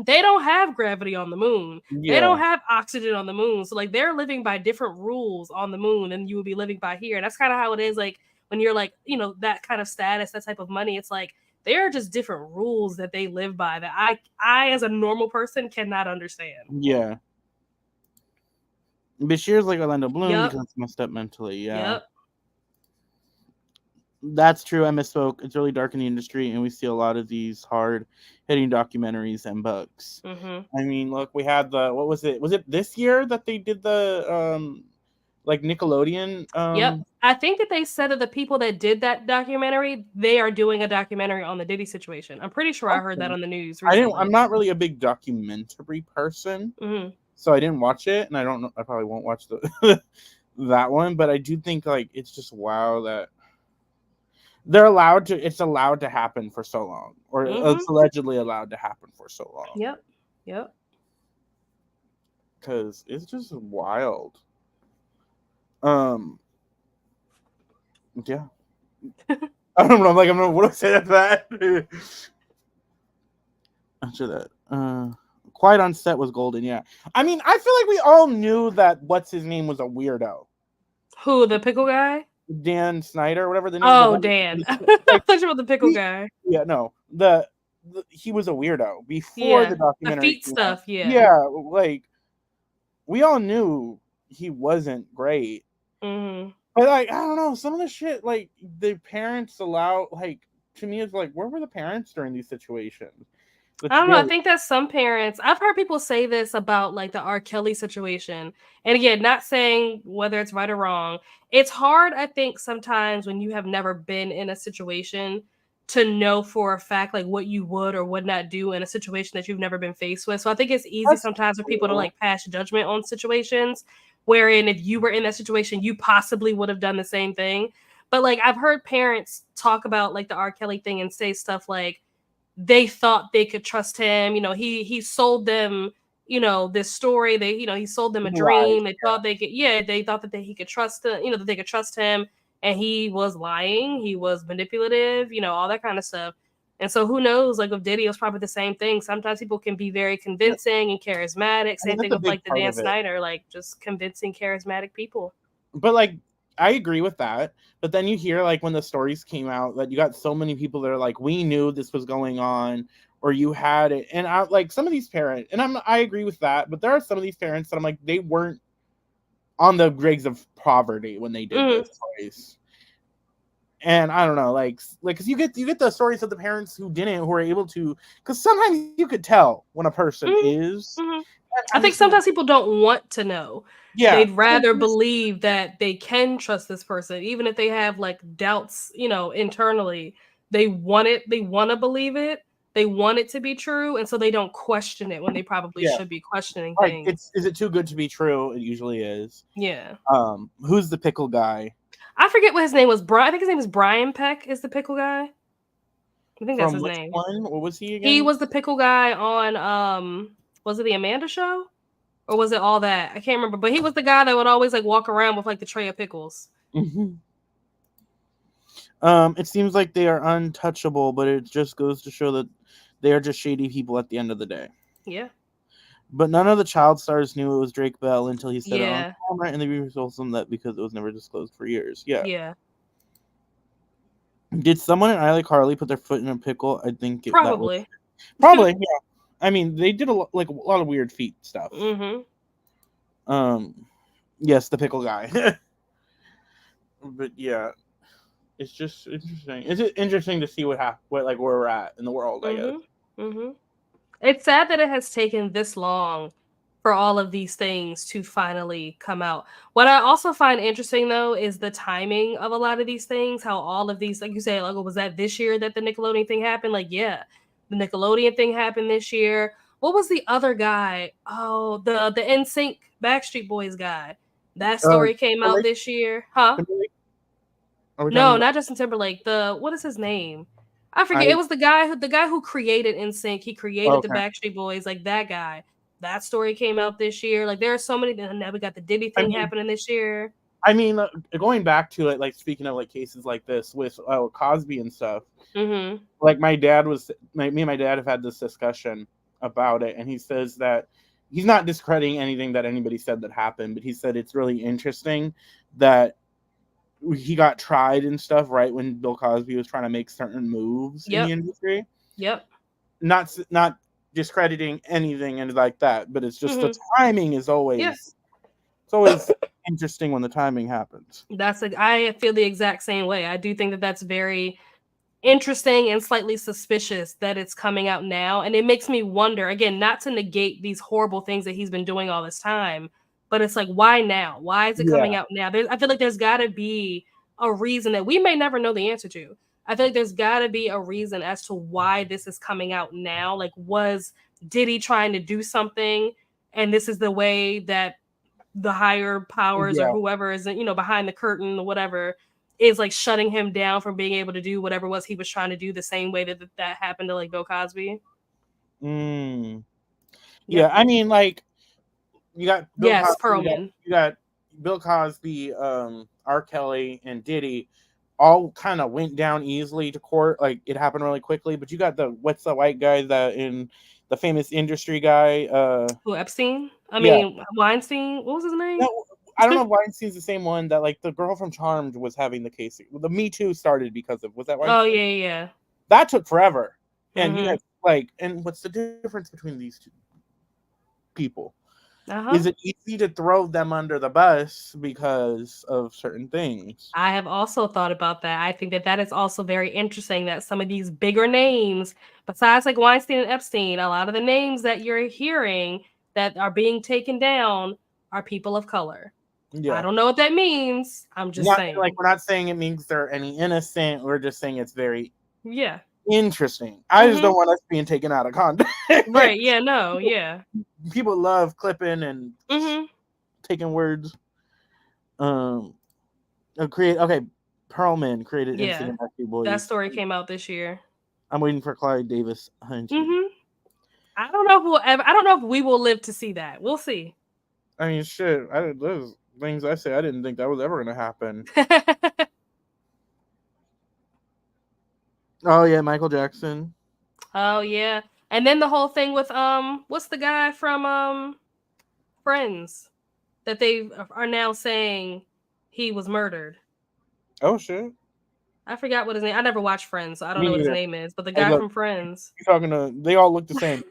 they don't have gravity on the moon. They don't yeah. have oxygen on the moon. So like they're living by different rules on the moon than you would be living by here. And that's kind of how it is like when you're like, that kind of status, that type of money, it's like there are just different rules that they live by that I as a normal person cannot understand. Yeah. Bashir's like Orlando Bloom Yep. because it's messed up mentally, yeah. Yep. That's true. I misspoke. It's really dark in the industry, and we see a lot of these hard hitting documentaries and books. Mhm. I mean, look, we had the what was it? Was it this year that they did the like Nickelodeon Yep. I think that they said that the people that did that documentary, they are doing a documentary on the Diddy situation. I'm pretty sure I heard that okay. on the news I'm recently. not really a big documentary person, Mhm. so I didn't watch it, and I don't know. I probably won't watch the that one, but I do think like it's just wow that they're allowed to. It's allowed to happen for so long, or Mhm. it's allegedly allowed to happen for so long, Yep. Yep. because it's just wild. Um, yeah. I don't know. I'm like, I'm not. What do I say to that? After that, Quiet on Set was golden. Yeah, I mean, I feel like we all knew that what's his name was a weirdo. Who, the pickle guy? Dan Snyder, whatever the name, the Oh, one, Dan. I like thought you were the pickle he, guy. yeah, no, he was a weirdo before the Yeah. The documentary feet came out. stuff, yeah. Yeah, like we all knew he wasn't great, Mhm. but like I don't know, some of the shit like the parents allow, like to me, it's like where were the parents during these situations? I It's don't know. I very think that some parents, I've heard people say this about like the R. Kelly situation. And again, not saying whether it's right or wrong. It's hard, I think, sometimes when you have never been in a situation to know for a fact like what you would or would not do in a situation that you've never been faced with. So I think it's easy that's sometimes for people to true. like pass judgment on situations wherein if you were in that situation, you possibly would have done the same thing. But like I've heard parents talk about like the R. Kelly thing and say stuff like, they thought they could trust him. He sold them, this story. He sold them a Right. dream. They thought they could, yeah, they thought that he could trust them, that they could trust him. And he was lying. He was manipulative, all that kind of stuff. And so who knows, like with Diddy, it was probably the same thing. Sometimes people can be very Yeah, convincing and charismatic. I mean Same that's thing a with big like the part Dan of it. Snyder, like just convincing charismatic people. But like I agree with that. But then you hear like when the stories came out that you got so many people that are like, we knew this was going on, or you had it. And I like some of these parents, and I agree with that, but there are some of these parents that I'm like, they weren't on the dregs of poverty when they did Hmm. this choice. And I don't know, like because you get the stories of the parents who didn't, who were able to, because sometimes you could tell when a person Hmm. is. Hmm. And I I'm think just like, sometimes people don't want to know. yeah, They'd rather believe that they can trust this person, even if they have like doubts, internally. They want it, they want to believe it. they want it to be true, and so they don't question it when they probably Yeah. should be questioning Like, things. is it too good to be true? It usually is. Yeah. Who's the pickle guy? I forget what his name was. I think his name is Brian Peck is the pickle guy. I think that's From his which name. one? What was he He again? was the pickle guy on was it the Amanda show? Or was it All That? I can't remember, but he was the guy that would always like walk around with like the tray of pickles. Mm-hmm. It seems like they are untouchable, but it just goes to show that they are just shady people at the end of the day. Yeah. But none of the child stars knew it was Drake Bell until he said it on Yeah. camera, and they told them that because it was never disclosed for years. Yeah. Yeah. Did someone in iCarly put their foot in a pickle? I think that was Probably. probably. Yeah. I mean, they did a lot of weird feet stuff. Mm-hmm. Yes, the pickle guy. But yeah, it's just interesting. It's interesting to see what where we're at in the world, I guess. Mm-hmm. Mm-hmm. It's sad that it has taken this long for all of these things to finally come out. What I also find interesting though is the timing of a lot of these things, how all of these, like you said, like, was that this year that the Nickelodeon thing happened? Like, yeah, the Nickelodeon thing happened this year. What was the other guy? Oh, the NSYNC Backstreet Boys guy. That story came out Timberlake? this year. Huh? Timberlake? Are we talking No, about? not Justin Timberlake. The what is his name? I I forget. It was the guy who created NSYNC. He created the okay. Backstreet Boys, like that guy. That story came out this year. Like there are so many. And now we got the Diddy I thing mean, happening this year. Going back to it, like speaking of like cases like this with Cosby and stuff. Mm-hmm. Like me and my dad have had this discussion about it, and he says that he's not discrediting anything that anybody said that happened, but he said it's really interesting that he got tried and stuff right when Bill Cosby was trying to make certain moves in the Yep. industry. Yep. Not discrediting anything and like that, but it's just the Mm-hmm. timing is Yeah. it's always interesting when the timing happens. I feel the exact same way. I do think that that's very interesting and slightly suspicious that it's coming out now. And it makes me wonder, again, not to negate these horrible things that he's been doing all this time, but it's like, why now? Why is it Yeah. coming out now? I feel like there's got to be a reason that we may never know the answer to. I feel like there's got to be a reason as to why this is coming out now. Like, was Diddy trying to do something? And this is the way that the higher powers or Yeah. whoever is, behind the curtain or whatever is like shutting him down from being able to do whatever it was he was trying to do the same way that happened to like Bill Cosby. Yeah, Yep. I mean, like you got Bill Yes, Cosby, Perlman. you got Bill Cosby, R. Kelly, and Diddy all kind of went down easily to court. Like it happened really quickly. But you got what's the white guy that in the famous industry guy? Who, Epstein? I Yeah. mean, Weinstein. What was his name? No, I don't know if Weinstein's the same one that like the girl from Charmed was having the case. The Me Too started because of was that Weinstein? Oh yeah. That took forever. And you Mhm. have like, and what's the difference between these two people? Uh-huh. Is it easy to throw them under the bus because of certain things? I have also thought about that. I think that is also very interesting that some of these bigger names, besides like Weinstein and Epstein, a lot of the names that you're hearing that are being taken down are people of color. I Yeah. don't know what that means. I'm just Not saying. like we're not saying it means they're any innocent. We're just saying it's very Yeah. interesting. I just don't want us being taken out of context. Right. Yeah. No. Yeah. People love clipping and taking words. Perlman created Yeah. Instant Backstreet Boys. That story came out this year. I'm waiting for Clyde Davis Hunch. I don't know if we will live to see that. We'll see. I mean, shit. Those things I say, I didn't think that was ever going to happen. Oh yeah, Michael Jackson. Oh yeah, and then the whole thing with what's the guy from Friends that they are now saying he was murdered. Oh shit. I forgot what his name. I never watched Friends, so I don't Me know what his neither. name is. But the Hey, guy look, from Friends. you're talking to. They all look the same.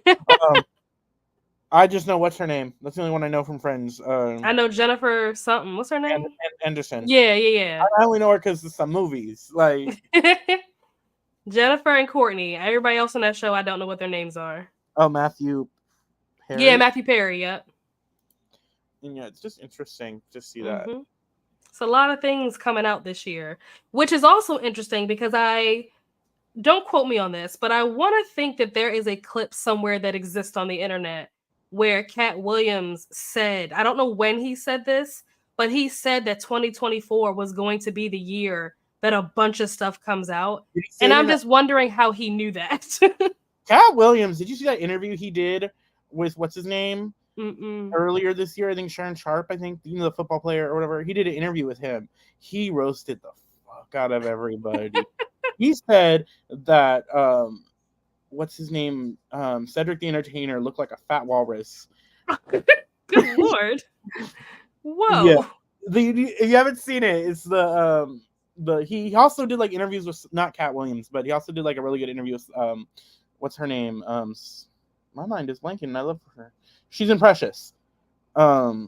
I just know what's her name. That's the only one I know from Friends. I know Jennifer something. What's her name? Anderson. Yeah. I only know her because of some movies. Like Jennifer and Courtney. Everybody else on that show, I don't know what their names are. oh, Matthew Perry. Yeah, Matthew Perry. Yep. And yeah, it's just interesting to see that. It's a lot of things coming out this year, which is also interesting because I don't quote me on this, but I want to think that there is a clip somewhere that exists on the internet where Cat Williams said, I don't know when he said this, but he said that 2024 was going to be the year that a bunch of stuff comes out. Did he say And it I'm in that? just wondering how he knew that. Cat Williams, did you see that interview he did with what's his name Mm-mm. earlier this year? I think Sharon Sharp, I think, the football player or whatever. He did an interview with him. He roasted the fuck out of everybody. He said that what's his name? Cedric the Entertainer looked like a fat walrus. Good Lord. Yeah. Whoa. If you haven't seen it, it's he also did like interviews with not Cat Williams, but he also did like a really good interview with what's her name? My mind is blanking and I love her. She's in Precious. My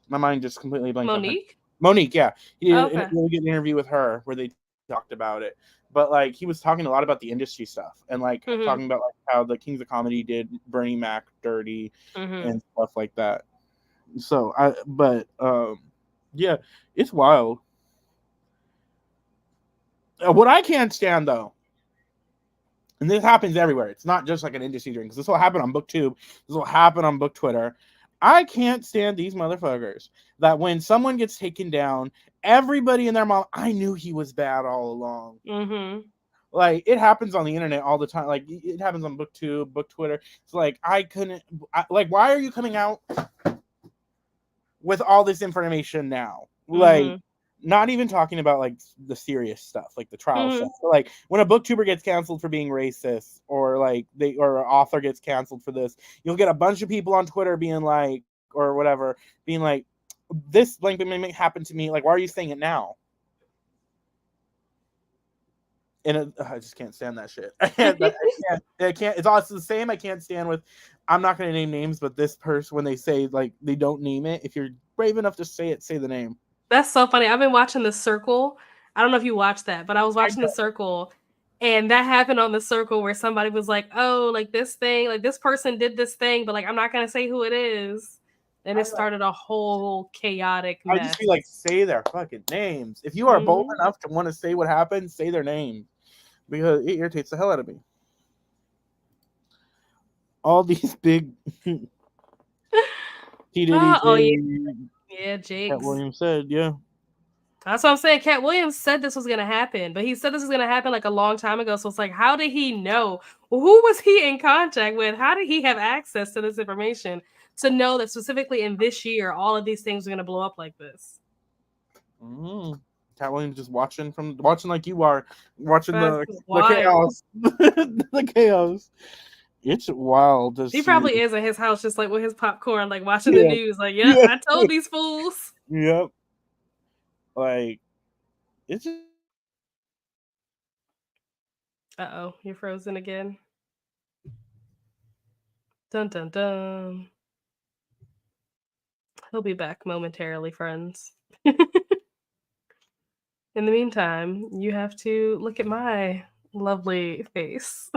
mind just completely blanked on her. Monique? Monique, yeah. He did Okay. a really good interview with her where they talked about it. But like he was talking a lot about the industry stuff and like Mm-hmm. talking about like how the Kings of Comedy did Bernie Mac dirty and stuff like that. So yeah, it's wild. What I can't stand though, and this happens everywhere. It's not just like an industry drink. This will happen on BookTube. This will happen on Book Twitter. I can't stand these motherfuckers that when someone gets taken down, everybody and their mom, I knew he was bad all along. Mm-hmm. Like it happens on the internet all the time. Like it happens on BookTube, Book Twitter. It's like why are you coming out with all this information now? Like not even talking about like the serious stuff, like the trial stuff. But, like when a booktuber gets canceled for being racist, or like or an author gets canceled for this, you'll get a bunch of people on Twitter being like, or whatever, being like, this blank may happen to me. Like, why are you saying it now? And I just can't stand that shit. I can't. It's also the same. I can't stand with. I'm not going to name names, but this person, when they say like they don't name it, if you're brave enough to say it, say the name. That's so funny. I've been watching The Circle. I don't know if you watched that, but I was watching The Circle, and that happened on The Circle where somebody was like, "Oh, like this thing, like this person did this thing, but like I'm not gonna say who it is," and it started a whole chaotic I mess. just be like, say their fucking names. If you are bold enough to want to say what happened, say their name, because it irritates the hell out of me. All these big. He did. Oh yeah, Jakes. Cat Williams said, yeah. That's what I'm saying. Cat Williams said this was gonna happen, but he said this was gonna happen like a long time ago. So it's like, how did he know? Who was he in contact with? How did he have access to this information to know that specifically in this year, all of these things are gonna blow up like this? Cat Williams just watching like you are, watching the chaos, the chaos. It's wild. He probably is in his house, just like with his popcorn, like watching the news. Like, yeah, I told these fools. Yep. Like, it's just. Uh-oh, you're frozen again. Dun dun dun. He'll be back momentarily, friends. In the meantime, you have to look at my lovely face.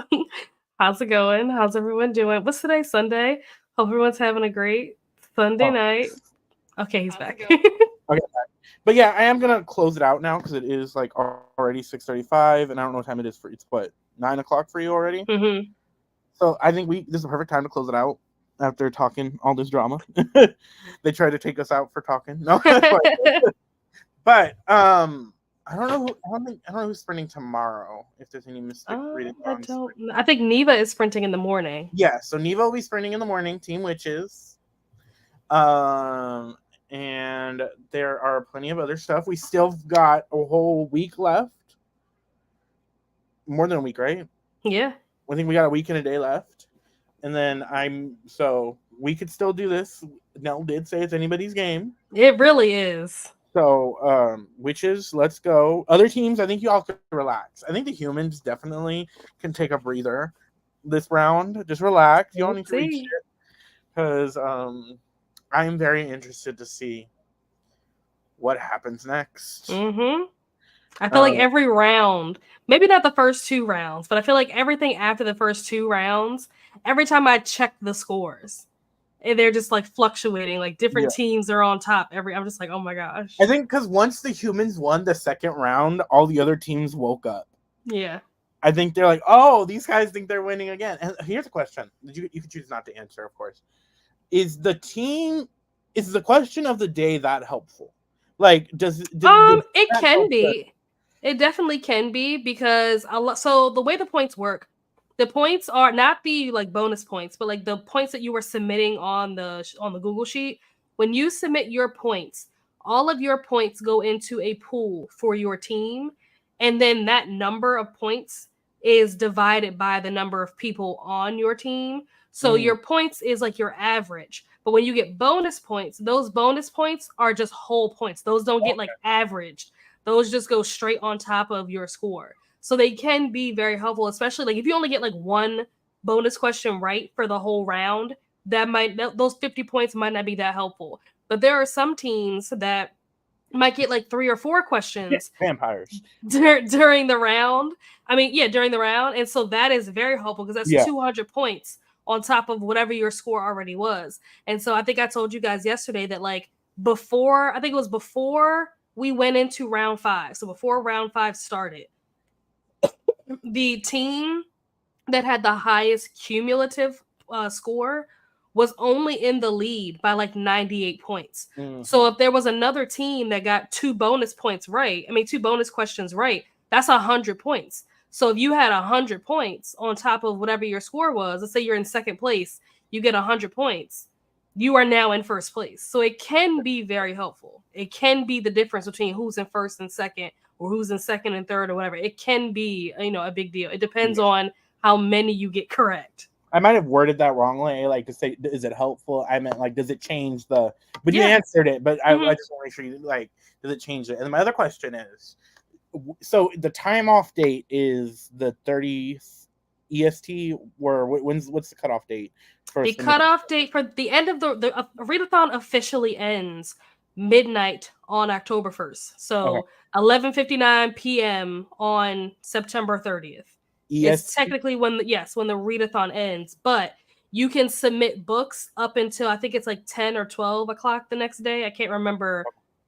How's it going? How's everyone doing? What's today? Sunday? Hope everyone's having a great Sunday night. Okay, he's back. Okay, but yeah, I am gonna close it out now because it is like already 6:35, and I don't know what time it is for. It's what, 9 o'clock for you already? So I think this is a perfect time to close it out after talking all this drama. They try to take us out for talking. No, but I don't know. I don't know who's sprinting tomorrow. If there's any Mystic Readathon. I think Neva is sprinting in the morning. Yeah, so Neva will be sprinting in the morning. Team Witches. And there are plenty of other stuff. We still got a whole week left. More than a week, right? Yeah. I think we got a week and a day left. And then so we could still do this. Nell did say it's anybody's game. It really is. So, Witches, let's go. Other teams, I think you all could relax. I think the Humans definitely can take a breather this round. Just relax. You don't need to read shit. Because I am very interested to see what happens next. I feel like every round, maybe not the first 2 rounds, but I feel like everything after the first 2 rounds, every time I check the scores, they're just like fluctuating. Like different teams are on top. I'm just like, oh my gosh. I think because once the Humans won the second round, all the other teams woke up. Yeah. I think they're like, oh, these guys think they're winning again. And here's a question: you can choose not to answer, of course. Is the question of the day that helpful? Like, does It that can help? be. It definitely can be because so the way the points work, the points are not the like bonus points, but like the points that you were submitting on the Google sheet. When you submit your points, all of your points go into a pool for your team, and then that number of points is divided by the number of people on your team. So your points is like your average. But when you get bonus points, those bonus points are just whole points. Those don't get like averaged. Those just go straight on top of your score. So they can be very helpful, especially like if you only get like one bonus question right for the whole round, those 50 points might not be that helpful. But there are some teams that might get like 3 or 4 questions vampires during the round. I mean, yeah, during the round. And so that is very helpful because that's 200 points on top of whatever your score already was. And so I think I told you guys yesterday that like before we went into round 5. So before round 5 started, the team that had the highest cumulative score was only in the lead by like 98 points. Mm-hmm. So if there was another team that got 2 bonus questions right, that's 100 points. So if you had 100 points on top of whatever your score was, let's say you're in second place, you get 100 points, you are now in first place. So it can be very helpful. It can be the difference between who's in first and second, or who's in second and third, or whatever. It can be, a big deal. It depends on how many you get correct. I might have worded that wrongly, like to say, is it helpful? I meant like, does it change the? But you answered it. But I just want to make sure you like, does it change it? And my other question is, so the time off date is the 30th EST, or what's the cutoff date? The cutoff date for the end of the readathon officially ends midnight on October 1st. So 11:59 p.m. on September 30th. EST? It's technically when the readathon ends, but you can submit books up until I think it's like 10 or 12 o'clock the next day. I can't remember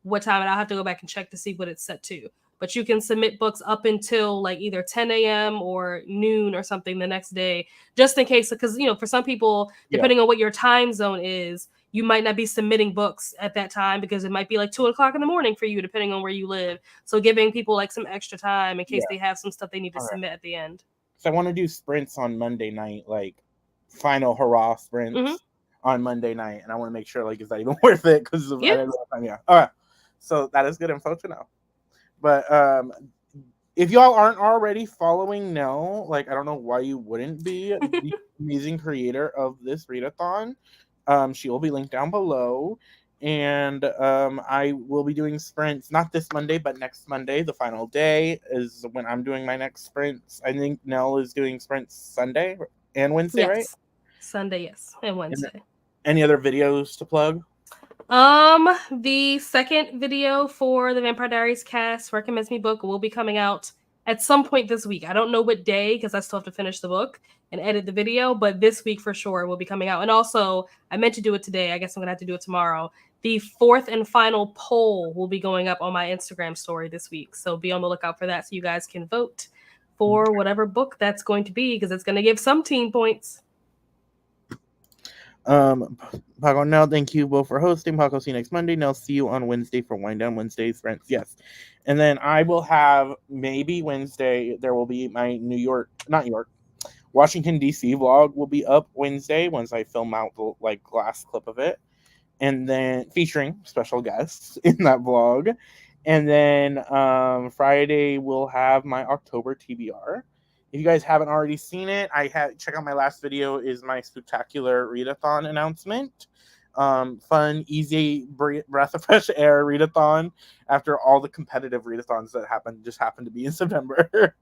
what time, and I'll have to go back and check to see what it's set to. But you can submit books up until like either 10 a.m. or noon or something the next day, just in case, because, for some people, depending on what your time zone is, you might not be submitting books at that time because it might be like 2 o'clock in the morning for you, depending on where you live. So giving people like some extra time in case they have some stuff they need to submit at the end. So I want to do sprints on Monday night, like final hurrah sprints on Monday night. And I want to make sure, like, is that even worth it? Because of All right. So that is good info to know. But if y'all aren't already following Nell, like, I don't know why you wouldn't be, the amazing creator of this readathon. She will be linked down below. And I will be doing sprints, not this Monday, but next Monday. The final day is when I'm doing my next sprints. I think Nell is doing sprints Sunday and Wednesday, right? Sunday, yes, and Wednesday. Any other videos to plug? The second video for the Vampire Diaries cast Recommends Me book will be coming out at some point this week. I don't know what day because I still have to finish the book and edit the video, but this week for sure will be coming out. And also, I meant to do it today. I guess I'm gonna have to do it tomorrow. The 4th and final poll will be going up on my Instagram story this week, so be on the lookout for that so you guys can vote for whatever book that's going to be, because it's going to give some team points. Paco, Nell, thank you both for hosting. Paco, see you next Monday. Nell, see you on Wednesday for Wind Down Wednesdays, friends. Yes. And then I will have, maybe Wednesday, there will be my Washington, D.C. vlog will be up Wednesday once I film out the last clip of it. And then featuring special guests in that vlog. And then Friday we'll have my October TBR. If you guys haven't already seen it, check out my last video is my spectacular readathon announcement. Fun, easy, breath of fresh air readathon after all the competitive readathons that happened to be in September.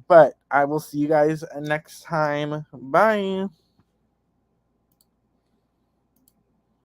But I will see you guys next time. Bye.